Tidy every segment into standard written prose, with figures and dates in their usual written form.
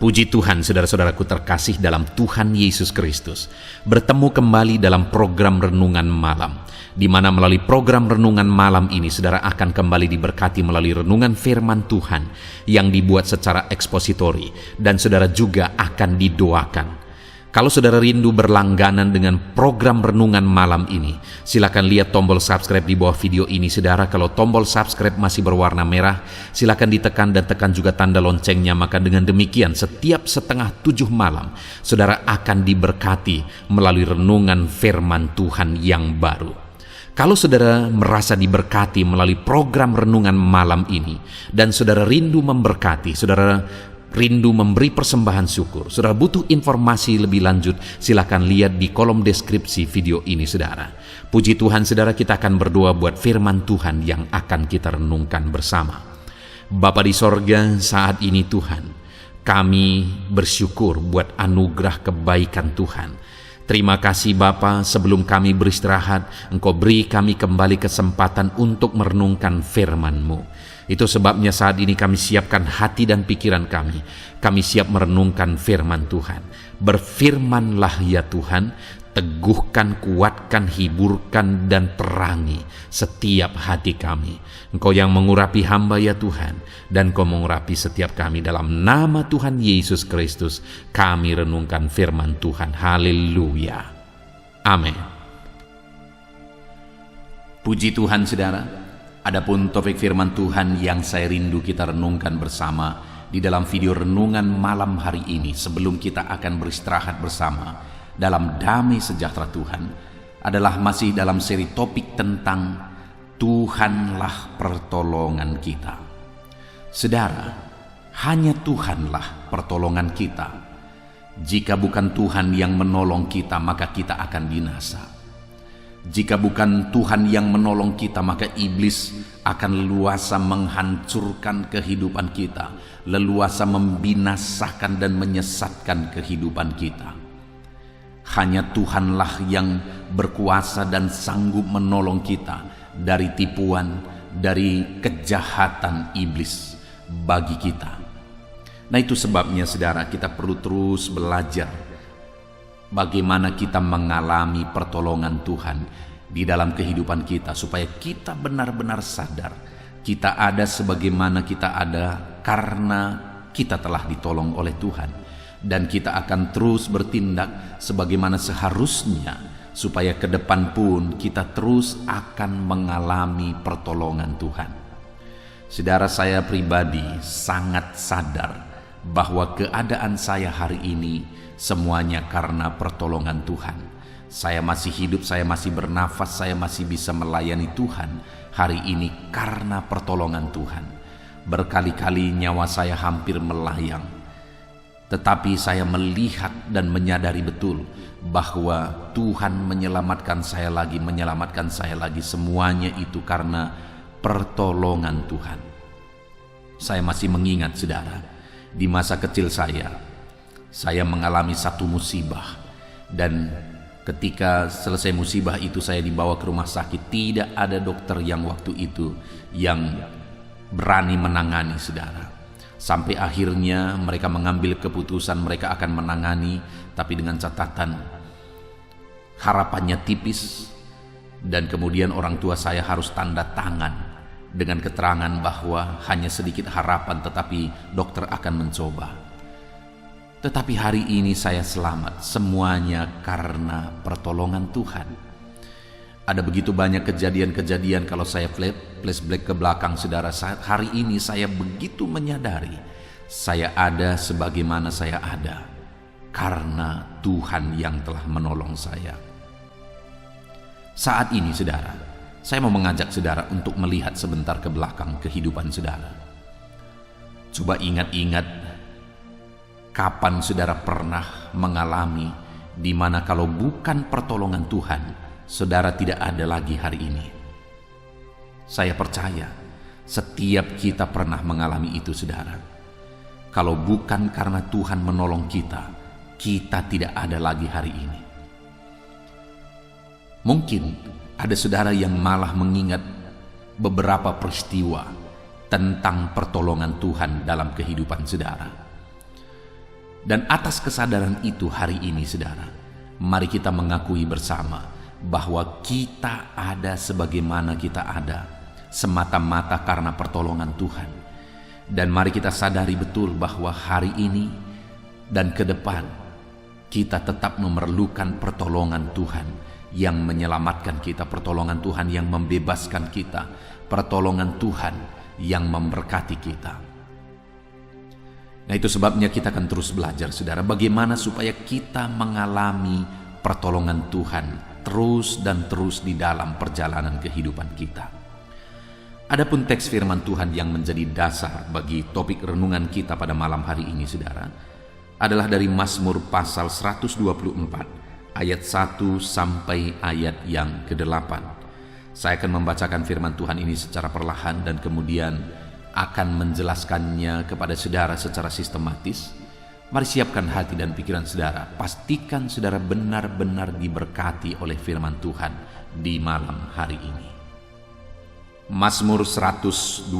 Puji Tuhan, saudara-saudaraku terkasih dalam Tuhan Yesus Kristus. Bertemu kembali dalam program Renungan Malam, di mana melalui program Renungan Malam ini, saudara akan kembali diberkati melalui renungan firman Tuhan yang dibuat secara ekspositori, dan saudara juga akan didoakan. Kalau saudara rindu berlangganan dengan program Renungan Malam ini, silakan lihat tombol subscribe di bawah video ini, saudara. Kalau tombol subscribe masih berwarna merah, silakan ditekan dan tekan juga tanda loncengnya. Maka dengan demikian, setiap 6:30 malam, saudara akan diberkati melalui renungan firman Tuhan yang baru. Kalau saudara merasa diberkati melalui program Renungan Malam ini, dan saudara rindu memberkati, saudara rindu memberi persembahan syukur, saudara butuh informasi lebih lanjut, silakan lihat di kolom deskripsi video ini, saudara. Puji Tuhan, saudara, kita akan berdoa buat firman Tuhan yang akan kita renungkan bersama. Bapa di sorga, saat ini Tuhan, kami bersyukur buat anugerah kebaikan Tuhan. Terima kasih Bapa, sebelum kami beristirahat, Engkau beri kami kembali kesempatan untuk merenungkan firman-Mu. Itu sebabnya saat ini kami siapkan hati dan pikiran kami. Kami siap merenungkan firman Tuhan. Berfirmanlah ya Tuhan, teguhkan, kuatkan, hiburkan, dan terangi setiap hati kami. Engkau yang mengurapi hamba ya Tuhan, dan Engkau mengurapi setiap kami. Dalam nama Tuhan Yesus Kristus, kami renungkan firman Tuhan. Haleluya. Amin. Puji Tuhan, saudara. Adapun topik firman Tuhan yang saya rindu kita renungkan bersama di dalam video renungan malam hari ini, sebelum kita akan beristirahat bersama dalam damai sejahtera Tuhan, adalah masih dalam seri topik tentang Tuhanlah pertolongan kita. Saudara, hanya Tuhanlah pertolongan kita. Jika bukan Tuhan yang menolong kita, maka kita akan binasa. Jika bukan Tuhan yang menolong kita, maka iblis akan leluasa menghancurkan kehidupan kita, leluasa membinasakan dan menyesatkan kehidupan kita. Hanya Tuhanlah yang berkuasa dan sanggup menolong kita dari tipuan, dari kejahatan iblis bagi kita. Nah, itu sebabnya saudara, kita perlu terus belajar bagaimana kita mengalami pertolongan Tuhan di dalam kehidupan kita, supaya kita benar-benar sadar kita ada sebagaimana kita ada karena kita telah ditolong oleh Tuhan, dan kita akan terus bertindak sebagaimana seharusnya, supaya ke depan pun kita terus akan mengalami pertolongan Tuhan. Saudara, saya pribadi sangat sadar bahwa keadaan saya hari ini semuanya karena pertolongan Tuhan. Saya masih hidup, saya masih bernafas, saya masih bisa melayani Tuhan hari ini karena pertolongan Tuhan. Berkali-kali nyawa saya hampir melayang, tetapi saya melihat dan menyadari betul bahwa Tuhan menyelamatkan saya lagi, semuanya itu karena pertolongan Tuhan. Saya masih mengingat, saudara, di masa kecil saya mengalami satu musibah, dan ketika selesai musibah itu saya dibawa ke rumah sakit. Tidak ada dokter yang waktu itu yang berani menangani, saudara. Sampai akhirnya mereka mengambil keputusan mereka akan menangani, tapi dengan catatan harapannya tipis, dan kemudian orang tua saya harus tanda tangan dengan keterangan bahwa hanya sedikit harapan, tetapi dokter akan mencoba. Tetapi hari ini saya selamat, semuanya karena pertolongan Tuhan. Ada begitu banyak kejadian-kejadian, kalau saya flashback ke belakang, saudara, hari ini saya begitu menyadari saya ada sebagaimana saya ada karena Tuhan yang telah menolong saya. Saat ini, saudara, saya mau mengajak saudara untuk melihat sebentar ke belakang kehidupan saudara. Coba ingat-ingat, kapan saudara pernah mengalami di mana kalau bukan pertolongan Tuhan, saudara tidak ada lagi hari ini. Saya percaya setiap kita pernah mengalami itu, saudara. Kalau bukan karena Tuhan menolong kita, kita tidak ada lagi hari ini. Mungkin ada saudara yang malah mengingat beberapa peristiwa tentang pertolongan Tuhan dalam kehidupan saudara. Dan atas kesadaran itu hari ini saudara, mari kita mengakui bersama bahwa kita ada sebagaimana kita ada semata-mata karena pertolongan Tuhan. Dan mari kita sadari betul bahwa hari ini dan ke depan kita tetap memerlukan pertolongan Tuhan yang menyelamatkan kita, pertolongan Tuhan yang membebaskan kita, pertolongan Tuhan yang memberkati kita. Nah, itu sebabnya kita akan terus belajar saudara, bagaimana supaya kita mengalami pertolongan Tuhan terus dan terus di dalam perjalanan kehidupan kita. Adapun teks firman Tuhan yang menjadi dasar bagi topik renungan kita pada malam hari ini saudara, adalah dari Mazmur pasal 124 ayat 1 sampai ayat yang ke-8. Saya akan membacakan firman Tuhan ini secara perlahan dan kemudian akan menjelaskannya kepada saudara secara sistematis. Mari siapkan hati dan pikiran saudara, pastikan saudara benar-benar diberkati oleh firman Tuhan di malam hari ini. Mazmur 124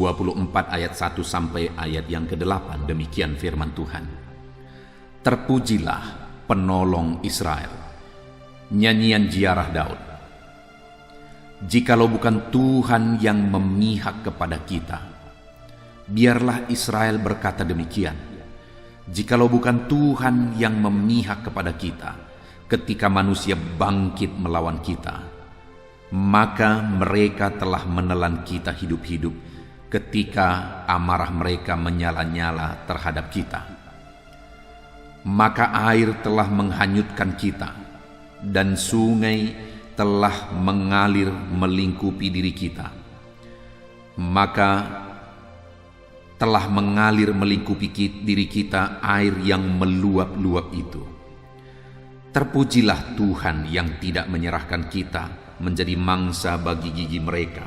ayat 1 sampai ayat yang ke-8, demikian firman Tuhan. Terpujilah penolong Israel. Nyanyian ziarah Daud. Jikalau bukan Tuhan yang memihak kepada kita, biarlah Israel berkata demikian. Jikalau bukan Tuhan yang memihak kepada kita, ketika manusia bangkit melawan kita, maka mereka telah menelan kita hidup-hidup ketika amarah mereka menyala-nyala terhadap kita. Maka air telah menghanyutkan kita, dan sungai telah mengalir melingkupi diri kita. Maka telah mengalir melingkupi diri kita air yang meluap-luap itu. Terpujilah Tuhan yang tidak menyerahkan kita menjadi mangsa bagi gigi mereka.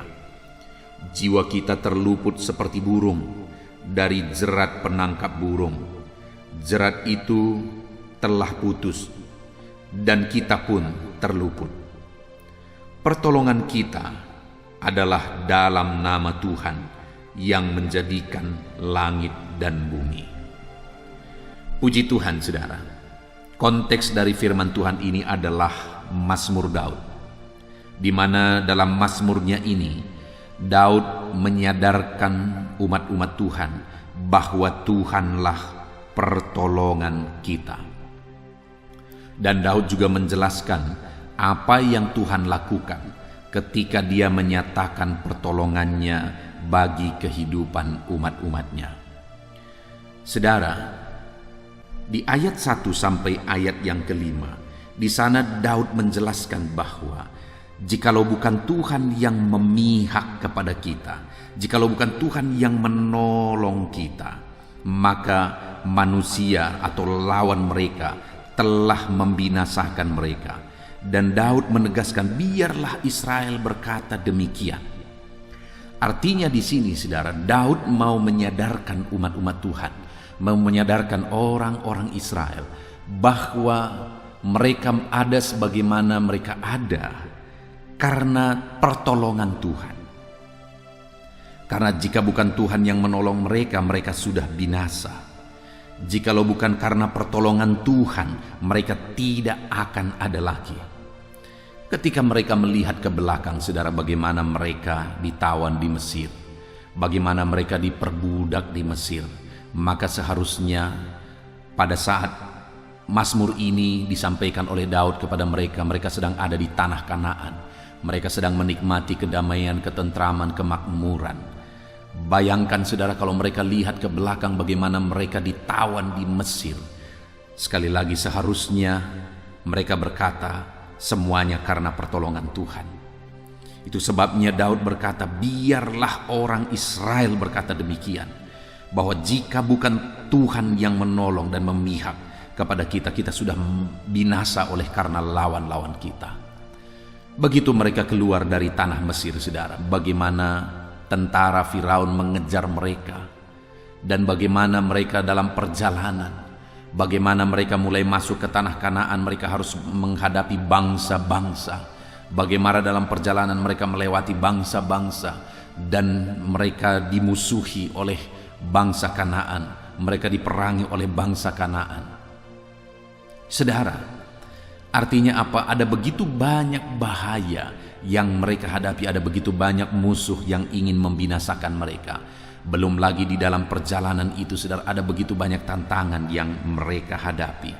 Jiwa kita terluput seperti burung dari jerat penangkap burung. Jerat itu telah putus dan kita pun terluput. Pertolongan kita adalah dalam nama Tuhan yang menjadikan langit dan bumi. Puji Tuhan saudara. Konteks dari firman Tuhan ini adalah Mazmur Daud, di mana dalam mazmurnya ini Daud menyadarkan umat-umat Tuhan bahwa Tuhanlah pertolongan kita. Dan Daud juga menjelaskan apa yang Tuhan lakukan ketika dia menyatakan pertolongannya bagi kehidupan umat-umatnya. Saudara, di ayat 1 sampai ayat yang ke-5, di sana Daud menjelaskan bahwa jikalau bukan Tuhan yang memihak kepada kita, jikalau bukan Tuhan yang menolong kita, maka manusia atau lawan mereka telah membinasakan mereka. Dan Daud menegaskan, biarlah Israel berkata demikian. Artinya di sini saudara, Daud mau menyadarkan umat-umat Tuhan, mau menyadarkan orang-orang Israel bahwa mereka ada sebagaimana mereka ada karena pertolongan Tuhan. Karena jika bukan Tuhan yang menolong mereka, mereka sudah binasa. Jikalau bukan karena pertolongan Tuhan, mereka tidak akan ada lagi. Ketika mereka melihat ke belakang, saudara, bagaimana mereka ditawan di Mesir, bagaimana mereka diperbudak di Mesir, maka seharusnya pada saat Mazmur ini disampaikan oleh Daud kepada mereka, mereka sedang ada di tanah Kanaan. Mereka sedang menikmati kedamaian, ketentraman, kemakmuran. Bayangkan saudara kalau mereka lihat ke belakang bagaimana mereka ditawan di Mesir. Sekali lagi seharusnya mereka berkata semuanya karena pertolongan Tuhan. Itu sebabnya Daud berkata, biarlah orang Israel berkata demikian, bahwa jika bukan Tuhan yang menolong dan memihak kepada kita, kita sudah binasa oleh karena lawan-lawan kita. Begitu mereka keluar dari tanah Mesir, saudara, bagaimana tentara Firaun mengejar mereka, dan bagaimana mereka dalam perjalanan, bagaimana mereka mulai masuk ke tanah Kanaan, mereka harus menghadapi bangsa-bangsa, bagaimana dalam perjalanan mereka melewati bangsa-bangsa, dan mereka dimusuhi oleh bangsa Kanaan, mereka diperangi oleh bangsa Kanaan. Saudara, artinya apa? Ada begitu banyak bahaya yang mereka hadapi, ada begitu banyak musuh yang ingin membinasakan mereka. Belum lagi di dalam perjalanan itu, saudara, ada begitu banyak tantangan yang mereka hadapi.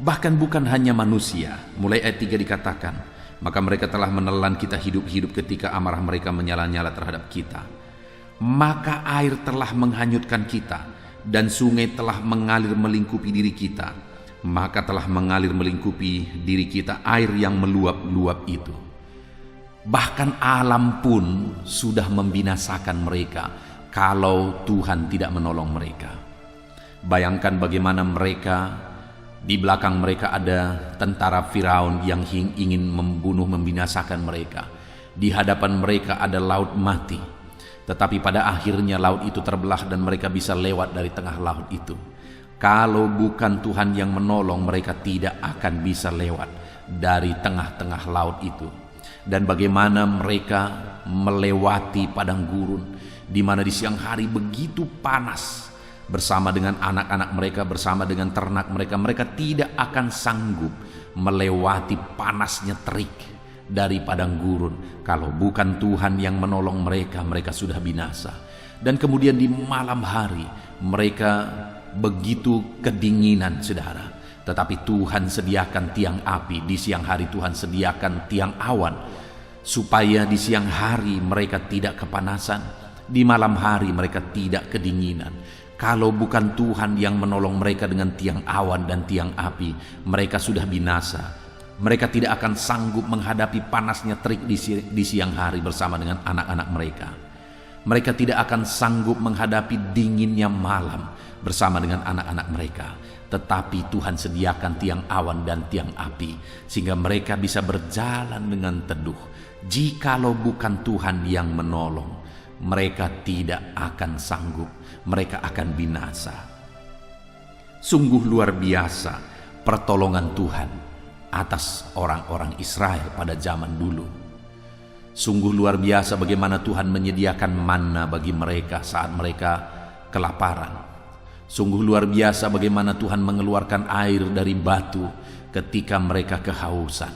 Bahkan bukan hanya manusia. Mulai ayat 3 dikatakan, maka mereka telah menelan kita hidup-hidup ketika amarah mereka menyala-nyala terhadap kita. Maka air telah menghanyutkan kita, dan sungai telah mengalir melingkupi diri kita. Maka telah mengalir melingkupi diri kita air yang meluap-luap itu. Bahkan alam pun sudah membinasakan mereka kalau Tuhan tidak menolong mereka. Bayangkan bagaimana mereka, di belakang mereka ada tentara Firaun yang ingin membunuh, membinasakan mereka. Di hadapan mereka ada laut mati. Tetapi pada akhirnya laut itu terbelah dan mereka bisa lewat dari tengah laut itu. Kalau bukan Tuhan yang menolong, mereka tidak akan bisa lewat dari tengah-tengah laut itu. Dan bagaimana mereka melewati padang gurun, di mana di siang hari begitu panas, bersama dengan anak-anak mereka, bersama dengan ternak mereka. Mereka tidak akan sanggup melewati panasnya terik dari padang gurun. Kalau bukan Tuhan yang menolong mereka, mereka sudah binasa. Dan kemudian di malam hari mereka begitu kedinginan, saudara. Tetapi Tuhan sediakan tiang api. Di siang hari Tuhan sediakan tiang awan, supaya di siang hari mereka tidak kepanasan, di malam hari mereka tidak kedinginan. Kalau bukan Tuhan yang menolong mereka dengan tiang awan dan tiang api, mereka sudah binasa. Mereka tidak akan sanggup menghadapi panasnya terik di siang hari bersama dengan anak-anak mereka. Mereka tidak akan sanggup menghadapi dinginnya malam bersama dengan anak-anak mereka. Tetapi Tuhan sediakan tiang awan dan tiang api, sehingga mereka bisa berjalan dengan teduh. Jikalau bukan Tuhan yang menolong, mereka tidak akan sanggup, mereka akan binasa. Sungguh luar biasa pertolongan Tuhan atas orang-orang Israel pada zaman dulu. Sungguh luar biasa bagaimana Tuhan menyediakan manna bagi mereka saat mereka kelaparan. Sungguh luar biasa bagaimana Tuhan mengeluarkan air dari batu ketika mereka kehausan.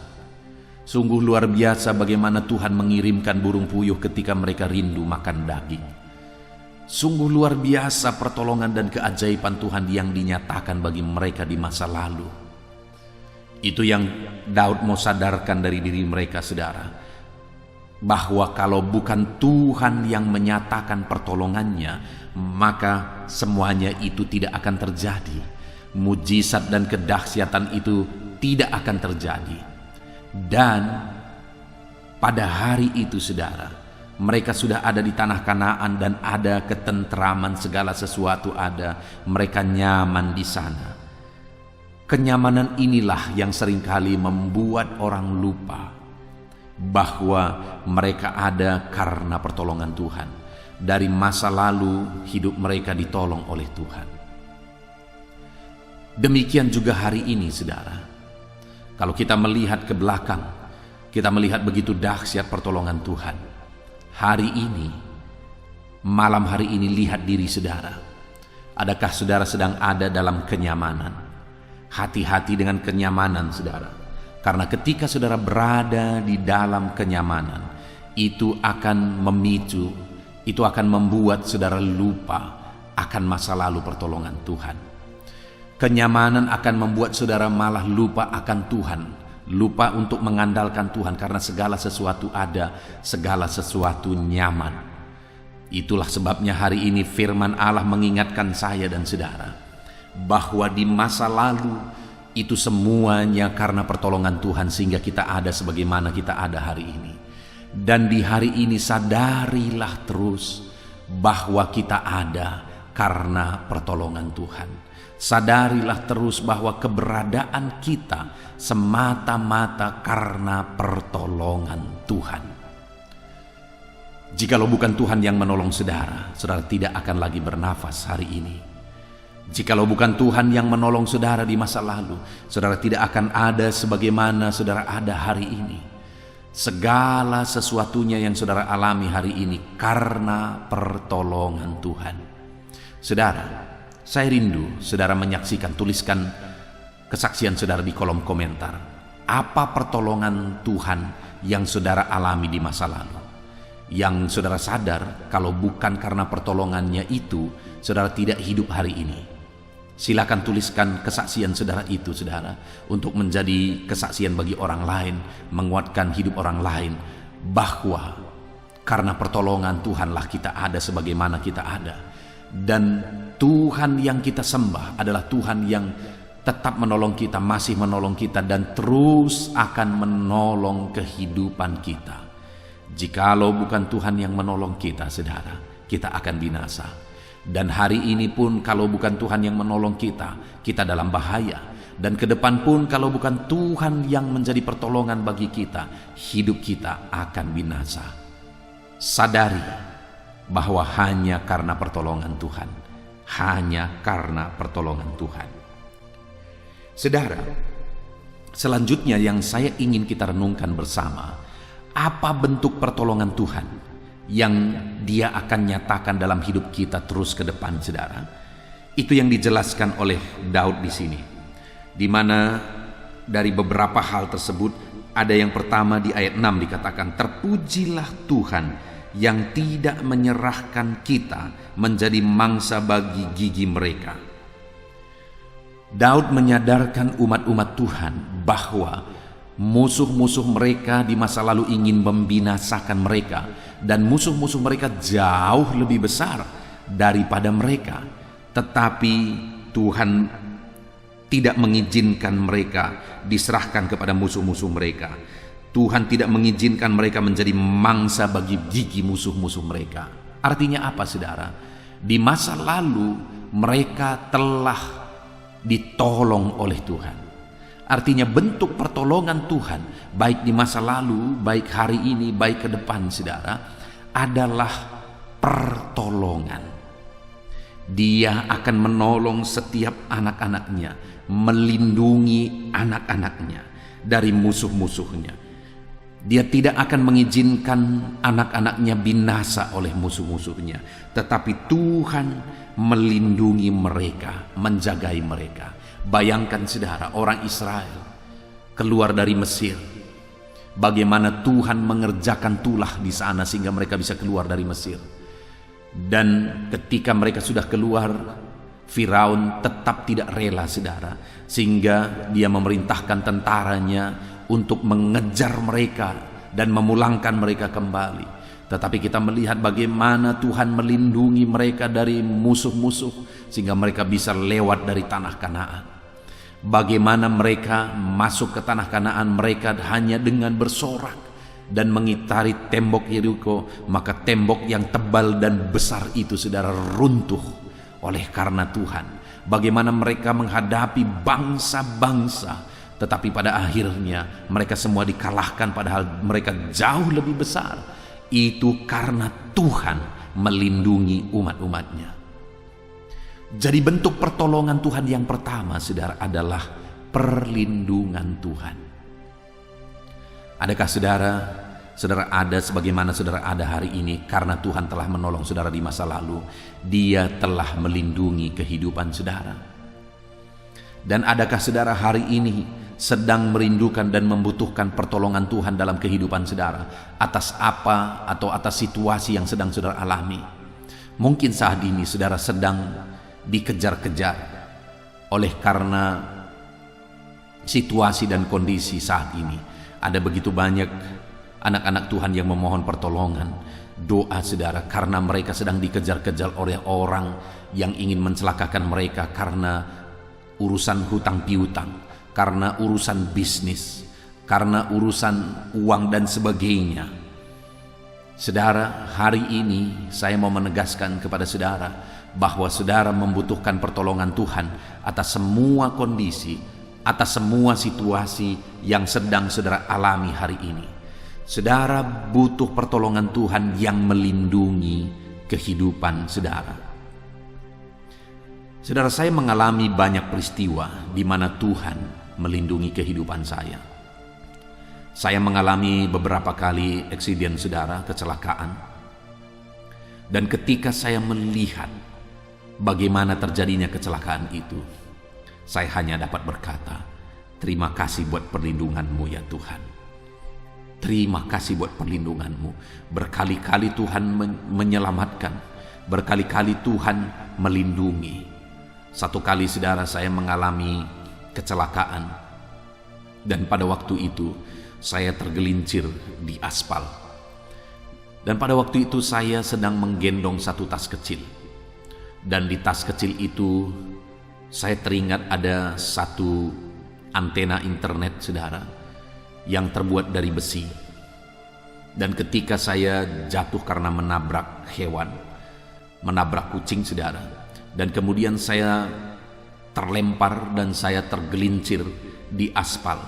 Sungguh luar biasa bagaimana Tuhan mengirimkan burung puyuh ketika mereka rindu makan daging. Sungguh luar biasa pertolongan dan keajaiban Tuhan yang dinyatakan bagi mereka di masa lalu. Itu yang Daud mau sadarkan dari diri mereka, saudara, bahwa kalau bukan Tuhan yang menyatakan pertolongannya, maka semuanya itu tidak akan terjadi. Mujizat dan kedahsyatan itu tidak akan terjadi. Dan pada hari itu, saudara, mereka sudah ada di tanah Kanaan dan ada ketentraman, segala sesuatu ada. Mereka nyaman di sana. Kenyamanan inilah yang seringkali membuat orang lupa bahwa mereka ada karena pertolongan Tuhan. Dari masa lalu hidup mereka ditolong oleh Tuhan. Demikian juga hari ini, saudara. Kalau kita melihat ke belakang, kita melihat begitu dahsyat pertolongan Tuhan. Hari ini, malam hari ini, lihat diri saudara. Adakah saudara sedang ada dalam kenyamanan? Hati-hati dengan kenyamanan, saudara. Karena ketika saudara berada di dalam kenyamanan, itu akan memicu, itu akan membuat saudara lupa akan masa lalu pertolongan Tuhan. Kenyamanan akan membuat saudara malah lupa akan Tuhan, lupa untuk mengandalkan Tuhan, karena segala sesuatu ada, segala sesuatu nyaman. Itulah sebabnya hari ini firman Allah mengingatkan saya dan saudara bahwa di masa lalu itu semuanya karena pertolongan Tuhan, sehingga kita ada sebagaimana kita ada hari ini. Dan di hari ini sadarilah terus bahwa kita ada karena pertolongan Tuhan. Sadarilah terus bahwa keberadaan kita semata-mata karena pertolongan Tuhan. Jikalau bukan Tuhan yang menolong saudara, saudara tidak akan lagi bernafas hari ini. Jikalau bukan Tuhan yang menolong saudara di masa lalu, saudara tidak akan ada sebagaimana saudara ada hari ini. Segala sesuatunya yang saudara alami hari ini karena pertolongan Tuhan. Saudara, saya rindu saudara menyaksikan, tuliskan kesaksian saudara di kolom komentar. Apa pertolongan Tuhan yang saudara alami di masa lalu? Yang saudara sadar kalau bukan karena pertolongannya itu, saudara tidak hidup hari ini. Silakan tuliskan kesaksian saudara itu, saudara, untuk menjadi kesaksian bagi orang lain, menguatkan hidup orang lain, bahwa karena pertolongan Tuhanlah kita ada sebagaimana kita ada. Dan Tuhan yang kita sembah adalah Tuhan yang tetap menolong kita, masih menolong kita, dan terus akan menolong kehidupan kita. Jikalau bukan Tuhan yang menolong kita, saudara, kita akan binasa. Dan hari ini pun kalau bukan Tuhan yang menolong kita, kita dalam bahaya. Dan ke depan pun kalau bukan Tuhan yang menjadi pertolongan bagi kita, hidup kita akan binasa. Sadari bahwa hanya karena pertolongan Tuhan, hanya karena pertolongan Tuhan. Saudara, selanjutnya yang saya ingin kita renungkan bersama, apa bentuk pertolongan Tuhan yang Dia akan nyatakan dalam hidup kita terus ke depan, saudara? Itu yang dijelaskan oleh Daud di sini, di mana dari beberapa hal tersebut ada yang pertama di ayat 6 dikatakan, terpujilah Tuhan yang tidak menyerahkan kita menjadi mangsa bagi gigi mereka. Daud menyadarkan umat-umat Tuhan bahwa musuh-musuh mereka di masa lalu ingin membinasakan mereka, dan musuh-musuh mereka jauh lebih besar daripada mereka. Tetapi Tuhan tidak mengizinkan mereka diserahkan kepada musuh-musuh mereka. Tuhan tidak mengizinkan mereka menjadi mangsa bagi gigi musuh-musuh mereka. Artinya apa, saudara? Di masa lalu mereka telah ditolong oleh Tuhan. Artinya bentuk pertolongan Tuhan, baik di masa lalu, baik hari ini, baik ke depan, saudara, adalah pertolongan. Dia akan menolong setiap anak-anaknya, melindungi anak-anaknya dari musuh-musuhnya. Dia tidak akan mengizinkan anak-anaknya binasa oleh musuh-musuhnya, tetapi Tuhan melindungi mereka, menjagai mereka. Bayangkan, saudara, orang Israel keluar dari Mesir, bagaimana Tuhan mengerjakan tulah di sana sehingga mereka bisa keluar dari Mesir. Dan ketika mereka sudah keluar, Firaun tetap tidak rela, saudara, sehingga dia memerintahkan tentaranya untuk mengejar mereka dan memulangkan mereka kembali. Tetapi kita melihat bagaimana Tuhan melindungi mereka dari musuh-musuh sehingga mereka bisa lewat dari tanah Kanaan. Bagaimana mereka masuk ke tanah Kanaan mereka hanya dengan bersorak dan mengitari tembok Yeriko, maka tembok yang tebal dan besar itu, saudara, runtuh oleh karena Tuhan. Bagaimana mereka menghadapi bangsa-bangsa, tetapi pada akhirnya mereka semua dikalahkan padahal mereka jauh lebih besar. Itu karena Tuhan melindungi umat-umatnya. Jadi bentuk pertolongan Tuhan yang pertama, saudara, adalah perlindungan Tuhan. Adakah saudara ada sebagaimana saudara ada hari ini karena Tuhan telah menolong saudara di masa lalu? Dia telah melindungi kehidupan saudara. Dan adakah saudara hari ini sedang merindukan dan membutuhkan pertolongan Tuhan dalam kehidupan saudara atas apa atau atas situasi yang sedang saudara alami? Mungkin saat ini saudara sedang dikejar-kejar oleh karena situasi dan kondisi saat ini. Ada begitu banyak anak-anak Tuhan yang memohon pertolongan, doa, saudara, karena mereka sedang dikejar-kejar oleh orang yang ingin mencelakakan mereka karena urusan hutang piutang, karena urusan bisnis, karena urusan uang dan sebagainya. Saudara, hari ini saya mau menegaskan kepada saudara bahwa saudara membutuhkan pertolongan Tuhan atas semua kondisi, atas semua situasi yang sedang saudara alami hari ini. Saudara butuh pertolongan Tuhan yang melindungi kehidupan saudara. Saudara, saya mengalami banyak peristiwa di mana Tuhan melindungi kehidupan saya. Saya mengalami beberapa kali eksiden, saudara, kecelakaan. Dan ketika saya melihat bagaimana terjadinya kecelakaan itu, saya hanya dapat berkata, terima kasih buat perlindungan-Mu ya Tuhan. Terima kasih buat perlindungan-Mu. Berkali-kali Tuhan menyelamatkan, berkali-kali Tuhan melindungi. Satu kali saudara, saya mengalami kecelakaan, dan pada waktu itu saya tergelincir di aspal. Dan pada waktu itu saya sedang menggendong satu tas kecil. Dan di tas kecil itu saya teringat ada satu antena internet saudara yang terbuat dari besi. Dan ketika saya jatuh karena menabrak hewan, menabrak kucing saudara, dan kemudian saya terlempar dan saya tergelincir di aspal.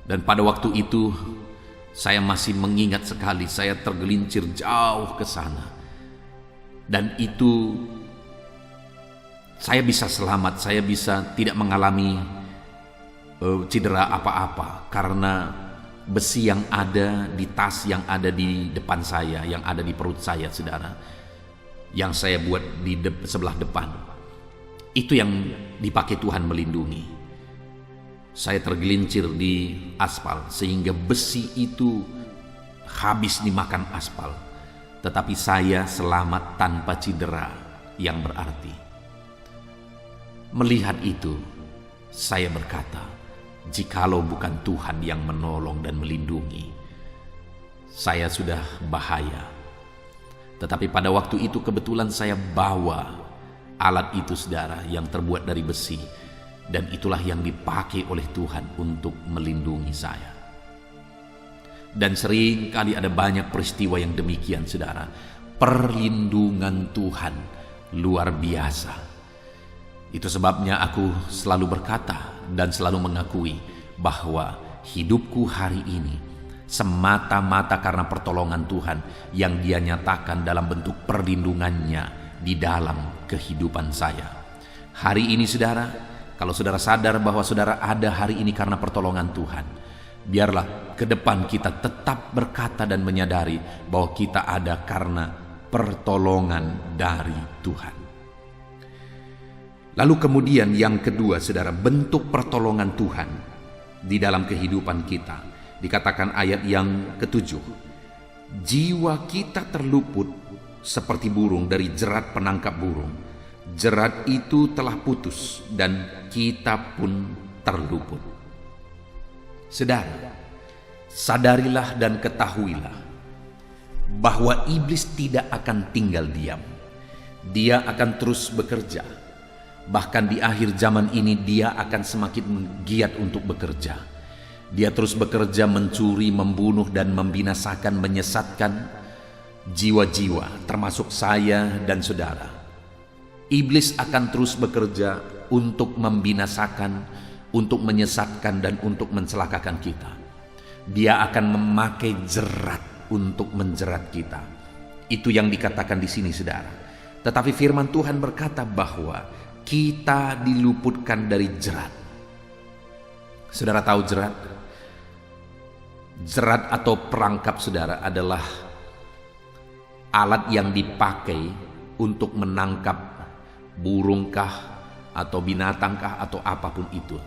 Dan pada waktu itu saya masih mengingat sekali, saya tergelincir jauh ke sana. Dan itu saya bisa selamat, saya bisa tidak mengalami cedera apa-apa karena besi yang ada di tas yang ada di depan saya, yang ada di perut saya saudara, yang saya buat di sebelah depan, itu yang dipakai Tuhan melindungi. Saya tergelincir di aspal sehingga besi itu habis dimakan aspal, tetapi saya selamat tanpa cedera yang berarti. Melihat itu, saya berkata, jikalau bukan Tuhan yang menolong dan melindungi, saya sudah bahaya. Tetapi pada waktu itu kebetulan saya bawa alat itu saudara yang terbuat dari besi, dan itulah yang dipakai oleh Tuhan untuk melindungi saya. Dan sering kali ada banyak peristiwa yang demikian saudara. Perlindungan Tuhan luar biasa. Itu sebabnya aku selalu berkata dan selalu mengakui bahwa hidupku hari ini semata-mata karena pertolongan Tuhan yang Dia nyatakan dalam bentuk perlindungannya di dalam kehidupan saya. Hari ini saudara, kalau saudara sadar bahwa saudara ada hari ini karena pertolongan Tuhan, biarlah ke depan kita tetap berkata dan menyadari bahwa kita ada karena pertolongan dari Tuhan. Lalu kemudian yang kedua saudara, bentuk pertolongan Tuhan di dalam kehidupan kita. Dikatakan ayat yang ke-7, jiwa kita terluput seperti burung dari jerat penangkap burung. Jerat itu telah putus dan kita pun terluput. Saudara, sadarilah dan ketahuilah bahwa iblis tidak akan tinggal diam. Dia akan terus bekerja. Bahkan di akhir zaman ini dia akan semakin giat untuk bekerja. Dia terus bekerja mencuri, membunuh dan membinasakan, menyesatkan jiwa-jiwa termasuk saya dan saudara. Iblis akan terus bekerja untuk membinasakan, untuk menyesatkan dan untuk mencelakakan kita. Dia akan memakai jerat untuk menjerat kita. Itu yang dikatakan di sini saudara. Tetapi firman Tuhan berkata bahwa kita diluputkan dari jerat. Saudara tahu jerat? Jerat atau perangkap saudara adalah alat yang dipakai untuk menangkap burungkah atau binatangkah atau apapun itu.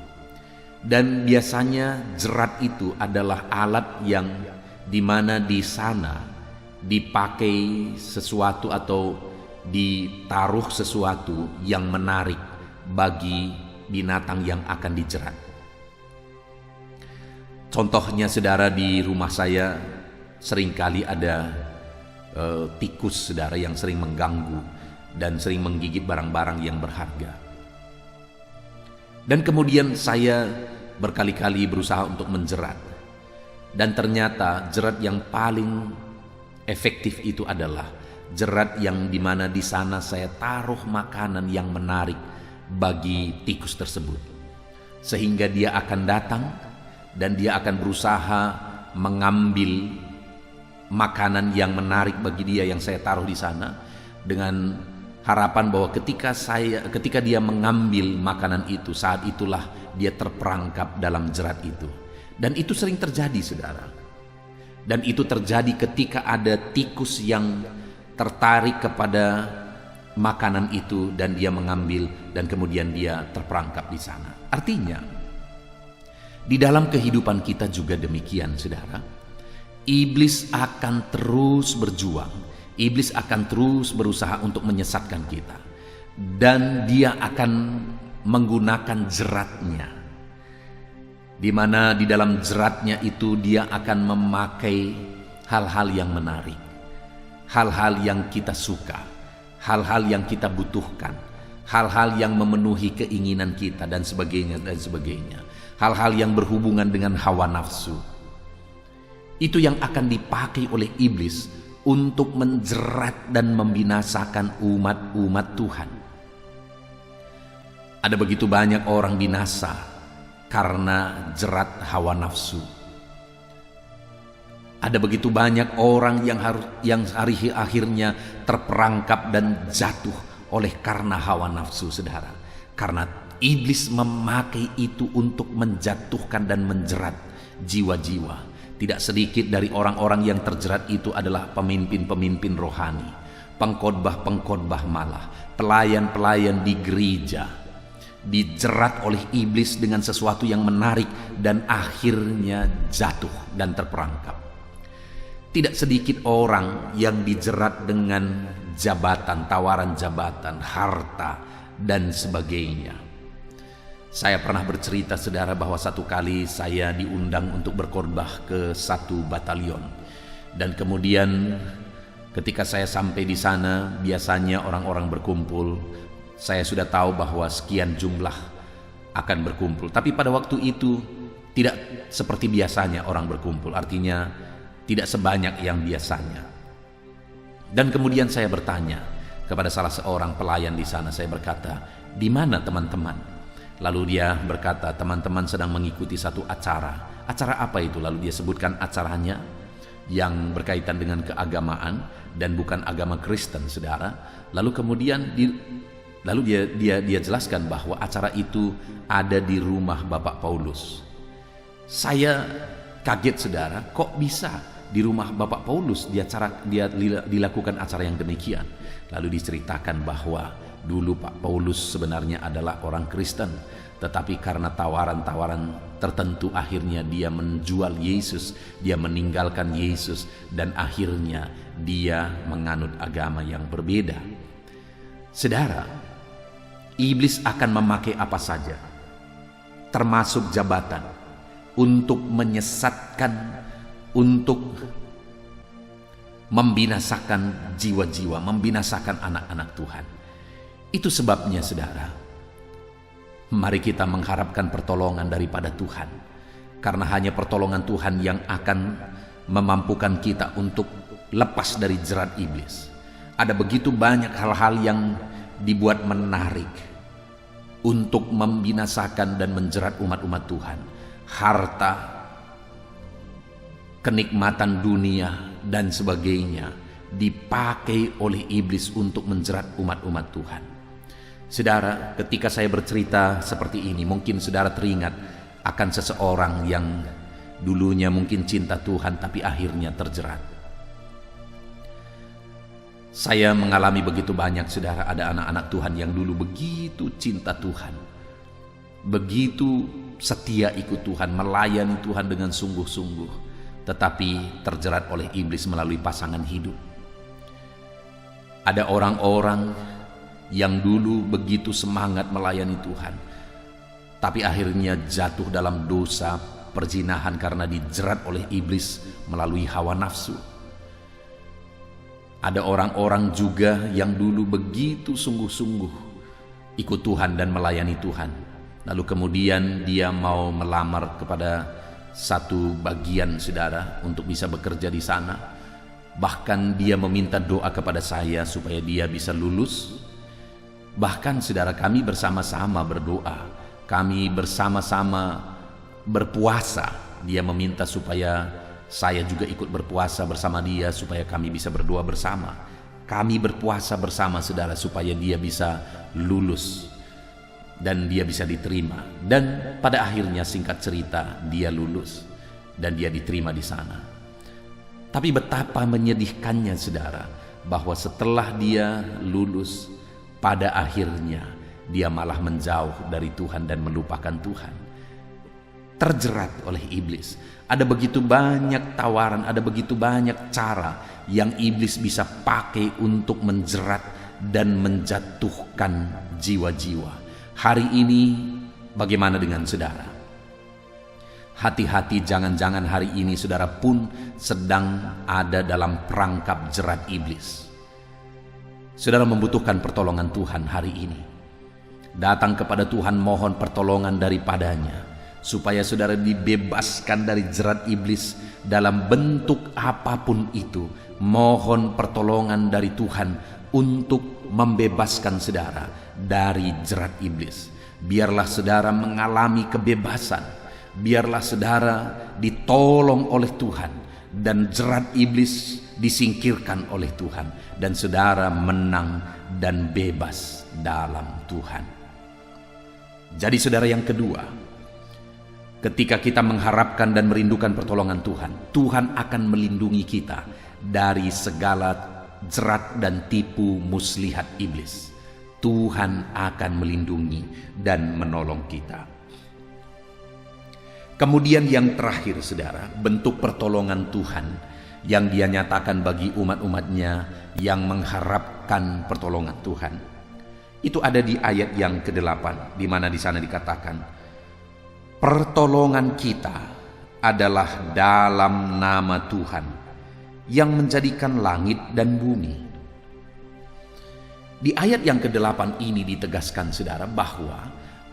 Dan biasanya jerat itu adalah alat yang dimana di sana dipakai sesuatu atau ditaruh sesuatu yang menarik bagi binatang yang akan dijerat. Contohnya saudara, di rumah saya seringkali ada tikus saudara yang sering mengganggu dan sering menggigit barang-barang yang berharga. Dan kemudian saya berkali-kali berusaha untuk menjerat. Dan ternyata jerat yang paling efektif itu adalah jerat yang dimana di sana saya taruh makanan yang menarik bagi tikus tersebut, sehingga dia akan datang dan dia akan berusaha mengambil makanan yang menarik bagi dia yang saya taruh di sana, dengan harapan bahwa ketika dia mengambil makanan itu, saat itulah dia terperangkap dalam jerat itu. Dan itu sering terjadi saudara. Dan itu terjadi ketika ada tikus yang tertarik kepada makanan itu dan dia mengambil dan kemudian dia terperangkap di sana. Artinya, di dalam kehidupan kita juga demikian, saudara. Iblis akan terus berjuang. Iblis akan terus berusaha untuk menyesatkan kita. Dan dia akan menggunakan jeratnya, di mana di dalam jeratnya itu dia akan memakai hal-hal yang menarik, hal-hal yang kita suka, hal-hal yang kita butuhkan, hal-hal yang memenuhi keinginan kita dan sebagainya dan sebagainya, hal-hal yang berhubungan dengan hawa nafsu. Itu yang akan dipakai oleh iblis untuk menjerat dan membinasakan umat-umat Tuhan. Ada begitu banyak orang binasa karena jerat hawa nafsu. Ada begitu banyak orang yang akhirnya terperangkap dan jatuh oleh karena hawa nafsu, saudara. Karena iblis memakai itu untuk menjatuhkan dan menjerat jiwa-jiwa. Tidak sedikit dari orang-orang yang terjerat itu adalah pemimpin-pemimpin rohani, pengkhotbah-pengkhotbah malah, pelayan-pelayan di gereja, dijerat oleh iblis dengan sesuatu yang menarik dan akhirnya jatuh dan terperangkap. Tidak sedikit orang yang dijerat dengan jabatan, tawaran jabatan, harta, dan sebagainya. Saya pernah bercerita, saudara, bahwa satu kali saya diundang untuk berkhotbah ke satu batalion. Dan kemudian ketika saya sampai di sana, biasanya orang-orang berkumpul. Saya sudah tahu bahwa sekian jumlah akan berkumpul. Tapi pada waktu itu tidak seperti biasanya orang berkumpul. Artinya tidak sebanyak yang biasanya. Dan kemudian saya bertanya kepada salah seorang pelayan di sana. Saya berkata, "Di mana teman-teman?" Lalu dia berkata, "Teman-teman sedang mengikuti satu acara." Acara apa itu? Lalu dia sebutkan acaranya yang berkaitan dengan keagamaan dan bukan agama Kristen, saudara. Lalu kemudian dia jelaskan bahwa acara itu ada di rumah Bapak Paulus. Saya kaget, saudara, kok bisa di rumah Bapak Paulus dia dilakukan acara yang demikian. Lalu diceritakan bahwa dulu Pak Paulus sebenarnya adalah orang Kristen, tetapi karena tawaran-tawaran tertentu akhirnya dia menjual Yesus, dia meninggalkan Yesus, dan akhirnya dia menganut agama yang berbeda. Saudara, iblis akan memakai apa saja, termasuk jabatan, untuk menyesatkan, untuk membinasakan jiwa-jiwa, membinasakan anak-anak Tuhan. Itu sebabnya, saudara, mari kita mengharapkan pertolongan daripada Tuhan. Karena hanya pertolongan Tuhan yang akan memampukan kita untuk lepas dari jerat iblis. Ada begitu banyak hal-hal yang dibuat menarik untuk membinasakan dan menjerat umat-umat Tuhan. Harta, kenikmatan dunia, dan sebagainya dipakai oleh iblis untuk menjerat umat-umat Tuhan. Saudara, ketika saya bercerita seperti ini, mungkin saudara teringat akan seseorang yang dulunya mungkin cinta Tuhan tapi akhirnya terjerat. Saya mengalami begitu banyak, saudara, ada anak-anak Tuhan yang dulu begitu cinta Tuhan, begitu setia ikut Tuhan, melayani Tuhan dengan sungguh-sungguh, tetapi terjerat oleh iblis melalui pasangan hidup. Ada orang-orang yang dulu begitu semangat melayani Tuhan, tapi akhirnya jatuh dalam dosa perzinahan karena dijerat oleh iblis melalui hawa nafsu. Ada orang-orang juga yang dulu begitu sungguh-sungguh ikut Tuhan dan melayani Tuhan, lalu kemudian dia mau melamar kepada satu bagian, saudara, untuk bisa bekerja di sana. Bahkan dia meminta doa kepada saya supaya dia bisa lulus. Bahkan, saudara, kami bersama-sama berdoa, kami bersama-sama berpuasa. Dia meminta supaya saya juga ikut berpuasa bersama dia supaya kami bisa berdoa bersama. Kami berpuasa bersama, saudara, supaya dia bisa lulus dan dia bisa diterima. Dan pada akhirnya, singkat cerita, dia lulus dan dia diterima di sana. Tapi betapa menyedihkannya, saudara, bahwa setelah dia lulus, pada akhirnya dia malah menjauh dari Tuhan dan melupakan Tuhan. Terjerat oleh iblis. Ada begitu banyak tawaran, ada begitu banyak cara yang iblis bisa pakai untuk menjerat dan menjatuhkan jiwa-jiwa. Hari ini bagaimana dengan saudara? Hati-hati, jangan-jangan hari ini saudara pun sedang ada dalam perangkap jerat iblis. Saudara membutuhkan pertolongan Tuhan hari ini. Datang kepada Tuhan, mohon pertolongan daripadanya, supaya saudara dibebaskan dari jerat iblis dalam bentuk apapun itu. Mohon pertolongan dari Tuhan untuk membebaskan saudara dari jerat iblis. Biarlah saudara mengalami kebebasan. Biarlah saudara ditolong oleh Tuhan dan jerat iblis disingkirkan oleh Tuhan, dan saudara menang dan bebas dalam Tuhan. Jadi saudara, yang kedua, ketika kita mengharapkan dan merindukan pertolongan Tuhan, Tuhan akan melindungi kita dari segala jerat dan tipu muslihat iblis. Tuhan akan melindungi dan menolong kita. Kemudian yang terakhir saudara, bentuk pertolongan Tuhan yang Dia nyatakan bagi umat-umatnya yang mengharapkan pertolongan Tuhan. Itu ada di ayat yang ke-8, di mana di sana dikatakan, pertolongan kita adalah dalam nama Tuhan yang menjadikan langit dan bumi. Di ayat yang ke-8 ini ditegaskan saudara bahwa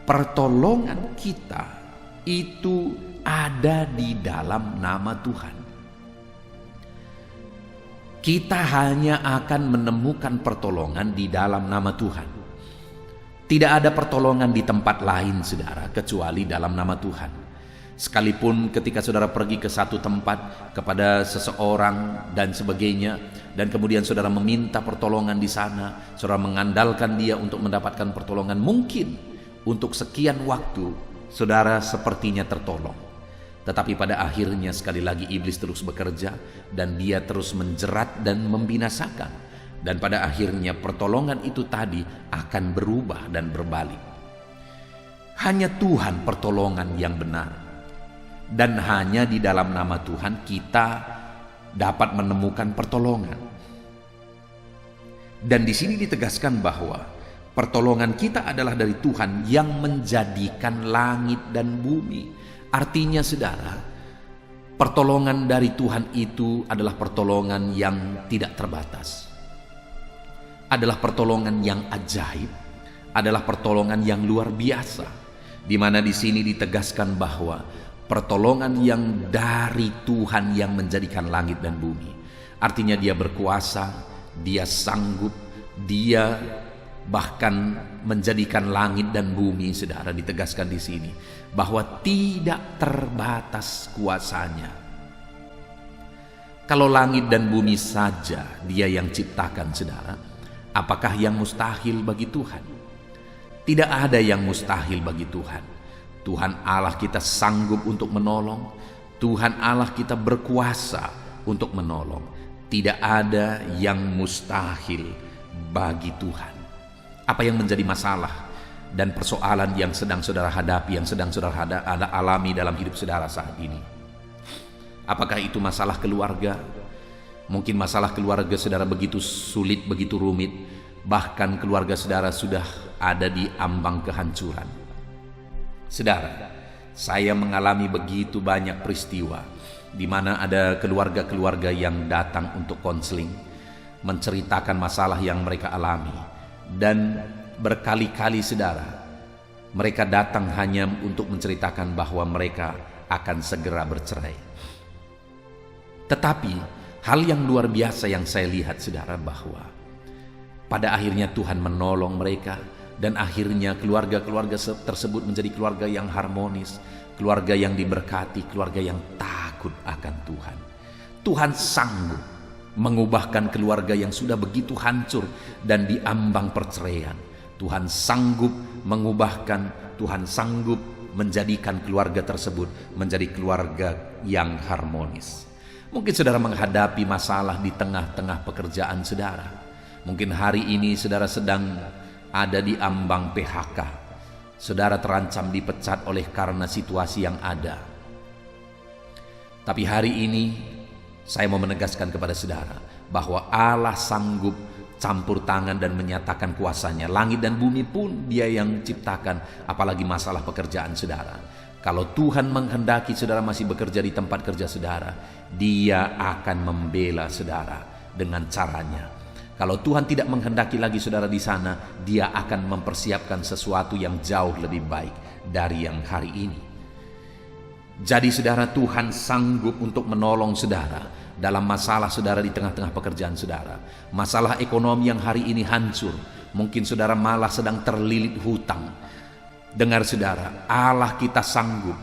pertolongan kita itu ada di dalam nama Tuhan. Kita hanya akan menemukan pertolongan di dalam nama Tuhan. Tidak ada pertolongan di tempat lain saudara kecuali dalam nama Tuhan. Sekalipun ketika saudara pergi ke satu tempat kepada seseorang dan sebagainya, dan kemudian saudara meminta pertolongan di sana, saudara mengandalkan dia untuk mendapatkan pertolongan, mungkin untuk sekian waktu saudara sepertinya tertolong. Tetapi pada akhirnya sekali lagi iblis terus bekerja dan dia terus menjerat dan membinasakan. Dan pada akhirnya pertolongan itu tadi akan berubah dan berbalik. Hanya Tuhan pertolongan yang benar. Dan hanya di dalam nama Tuhan kita dapat menemukan pertolongan. Dan di sini ditegaskan bahwa pertolongan kita adalah dari Tuhan yang menjadikan langit dan bumi. Artinya saudara, pertolongan dari Tuhan itu adalah pertolongan yang tidak terbatas. Adalah pertolongan yang ajaib, adalah pertolongan yang luar biasa. Di mana di sini ditegaskan bahwa pertolongan yang dari Tuhan yang menjadikan langit dan bumi. Artinya Dia berkuasa, Dia sanggup, Dia bahkan menjadikan langit dan bumi, saudara, ditegaskan di sini bahwa tidak terbatas kuasanya. Kalau langit dan bumi saja Dia yang ciptakan, saudara, apakah yang mustahil bagi Tuhan? Tidak ada yang mustahil bagi Tuhan. Tuhan Allah kita sanggup untuk menolong. Tuhan Allah kita berkuasa untuk menolong. Tidak ada yang mustahil bagi Tuhan. Apa yang menjadi masalah dan persoalan yang sedang saudara hadapi, yang sedang saudara alami dalam hidup saudara saat ini? Apakah itu masalah keluarga? Mungkin masalah keluarga saudara begitu sulit, begitu rumit, bahkan keluarga saudara sudah ada di ambang kehancuran. Saudara, saya mengalami begitu banyak peristiwa di mana ada keluarga-keluarga yang datang untuk konseling, menceritakan masalah yang mereka alami. Dan berkali-kali saudara, mereka datang hanya untuk menceritakan bahwa mereka akan segera bercerai. Tetapi hal yang luar biasa yang saya lihat saudara, bahwa pada akhirnya Tuhan menolong mereka. Dan akhirnya keluarga-keluarga tersebut menjadi keluarga yang harmonis, keluarga yang diberkati, keluarga yang takut akan Tuhan. Tuhan sanggup mengubahkan keluarga yang sudah begitu hancur dan diambang perceraian. Tuhan sanggup mengubahkan, Tuhan sanggup menjadikan keluarga tersebut menjadi keluarga yang harmonis. Mungkin saudara menghadapi masalah di tengah-tengah pekerjaan saudara. Mungkin hari ini saudara sedang ada di ambang PHK. Saudara terancam dipecat oleh karena situasi yang ada. Tapi hari ini saya mau menegaskan kepada saudara bahwa Allah sanggup campur tangan dan menyatakan kuasanya. Langit dan bumi pun Dia yang ciptakan, apalagi masalah pekerjaan saudara. Kalau Tuhan menghendaki saudara masih bekerja di tempat kerja saudara, Dia akan membela saudara dengan caranya. Kalau Tuhan tidak menghendaki lagi saudara di sana, Dia akan mempersiapkan sesuatu yang jauh lebih baik dari yang hari ini. Jadi saudara, Tuhan sanggup untuk menolong saudara dalam masalah saudara di tengah-tengah pekerjaan saudara. Masalah ekonomi yang hari ini hancur, mungkin saudara malah sedang terlilit hutang. Dengar saudara, Allah kita sanggup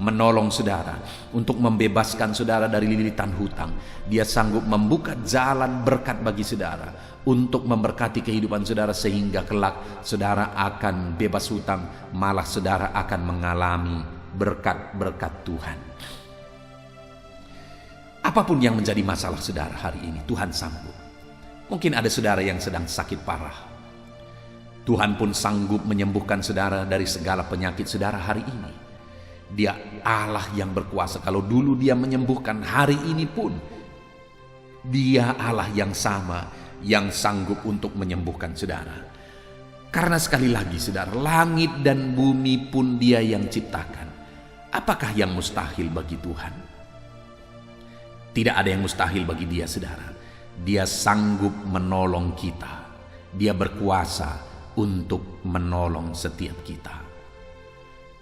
menolong saudara untuk membebaskan saudara dari lilitan hutang. Dia sanggup membuka jalan berkat bagi saudara untuk memberkati kehidupan saudara, sehingga kelak saudara akan bebas hutang, malah saudara akan mengalami berkat-berkat Tuhan. Apapun yang menjadi masalah saudara hari ini, Tuhan sanggup. Mungkin ada saudara yang sedang sakit parah, Tuhan pun sanggup menyembuhkan saudara dari segala penyakit saudara hari ini. Dia Allah yang berkuasa. Kalau dulu Dia menyembuhkan, hari ini pun Dia Allah yang sama, yang sanggup untuk menyembuhkan saudara. Karena sekali lagi saudara, langit dan bumi pun Dia yang ciptakan. Apakah yang mustahil bagi Tuhan? Tidak ada yang mustahil bagi Dia saudara. Dia sanggup menolong kita. Dia berkuasa untuk menolong setiap kita.